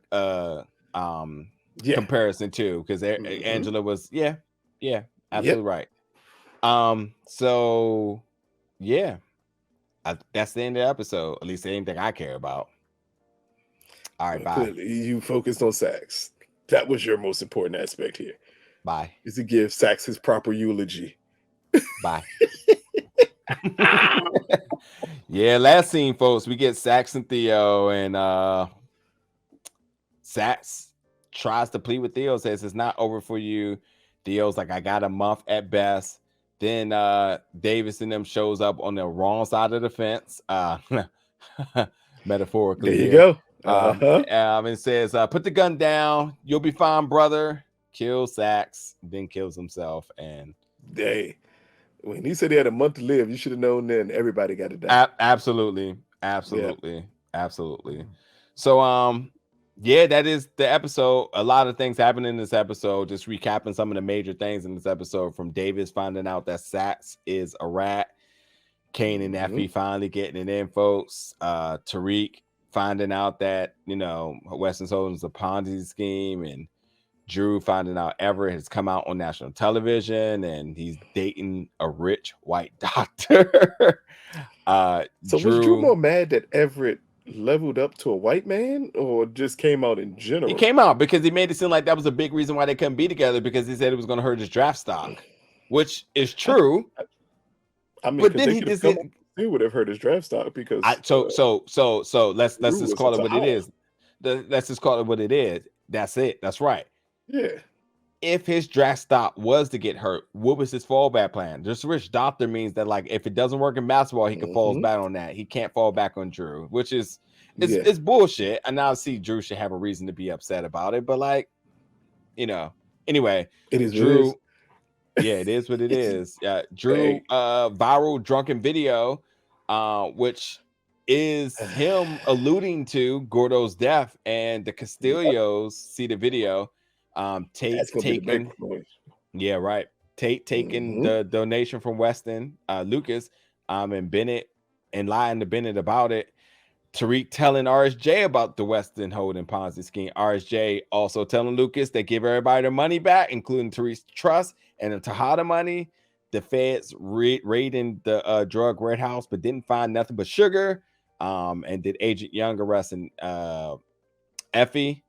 comparison too, because Angela was absolutely right. So yeah, that's the end of the episode. At least anything I care about. All right, bye. Clearly, you focused on Sax. That was your most important aspect here. Bye. Is to give Sax his proper eulogy. Bye. Yeah, last scene, folks, we get Sax and Theo, and Sax tries to plead with Theo, says it's not over for you. Theo's like, I got a month at best. Then Davis and them shows up on the wrong side of the fence, metaphorically. There you go. And says, put the gun down. You'll be fine, brother. Kills Sax, then kills himself. And when he said he had a month to live, you should have known then everybody got to die. Absolutely. So, that is the episode. A lot of things happen in this episode. Just recapping some of the major things in this episode, from Davis finding out that Sax is a rat, Kane and Effie finally getting it in, folks. Tariq finding out that, Western Holdings is a Ponzi scheme, and Drew finding out Everett has come out on national television and he's dating a rich white doctor. So was Drew more mad that Everett leveled up to a white man, or just came out in general? He came out because he made it seem like that was a big reason why they couldn't be together, because he said it was going to hurt his draft stock, which is true. I mean, but then he just he would have hurt his draft stock because let's just call it what it is. Let's just call it what it is. That's it. That's right. Yeah. If his draft stock was to get hurt, what was his fallback plan? This rich doctor means that, like, if it doesn't work in basketball, he can fall back on that. He can't fall back on Drew, which is it's bullshit. And now I see Drew should have a reason to be upset about it, but anyway, it is Drew. Yeah, it is what it is. Drew viral drunken video, which is him alluding to Gordo's death, and the Castillos see the video. Tate taking Tate taking the donation from Weston, Lucas, and Bennett, and lying to Bennett about it. Tariq telling RSJ about the Weston Holding Ponzi scheme. RSJ also telling Lucas they give everybody their money back, including Tariq's trust and the Tejada money. The feds raiding the drug warehouse, but didn't find nothing but sugar. And did Agent Young arresting Effie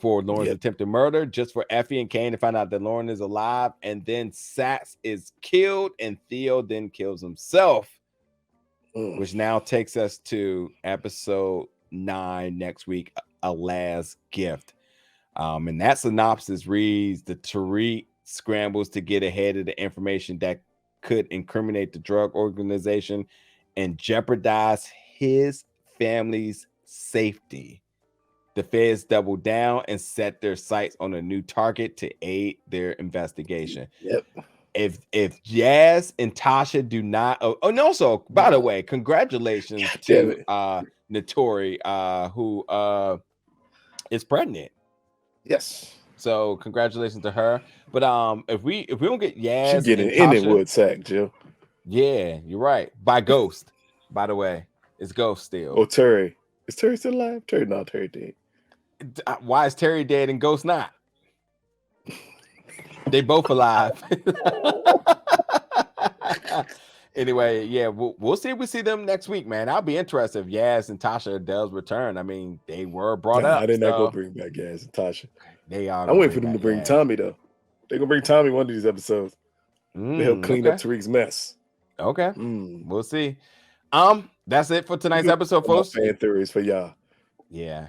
for Lauren's attempted murder, just for Effie and Kane to find out that Lauren is alive. And then Sax is killed, and Theo then kills himself, which now takes us to episode 9 next week, A Last Gift. And that synopsis reads: the Tariq scrambles to get ahead of the information that could incriminate the drug organization and jeopardize his family's safety. The feds double down and set their sights on a new target to aid their investigation. Yep. If Jazz and Tasha do not, and also, by the way, congratulations to Notori, who is pregnant. Yes. So congratulations to her. But if we don't get Yaz, she's getting in it with sack, Joe. Yeah, you're right. By Ghost, by the way, it's Ghost still. Oh, Terry. Is Terry still alive? Terry dead. Why is Terry dead and Ghost not? They both alive. Anyway, yeah, we'll see if we see them next week, man. I'll be interested if Yaz and Tasha does return. I mean, they were brought up. I did not go bring back Yaz and Tasha. They are. I'm waiting for them to bring Tommy though. They're gonna bring Tommy one of these episodes to help clean up Tariq's mess. Okay, we'll see. That's it for tonight's episode, folks. Fan theories for y'all. Yeah,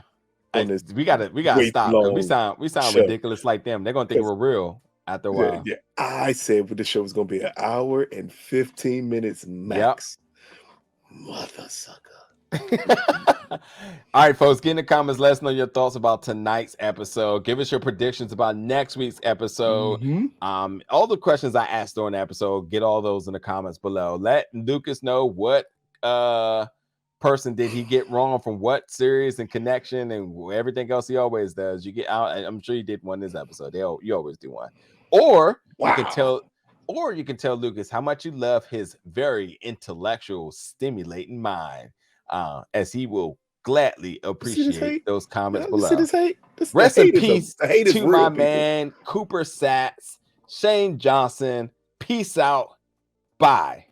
we gotta stop. We sound ridiculous like them. They're gonna think we're real after a while. Yeah, I said the show was gonna be an hour and 15 minutes max. Yep. Mother sucker. All right, folks, get in the comments. Let us know your thoughts about tonight's episode. Give us your predictions about next week's episode. All the questions I asked during the episode, get all those in the comments below. Let Lucas know what person did he get wrong from what series and connection and everything else he always does. You get out. I'm sure you did one this episode. You always do one. Or you can tell Lucas how much you love his very intellectual, stimulating mind. As he will gladly appreciate those comments below. Rest in peace to my man Cooper Sats, Shane Johnson. Peace out. Bye.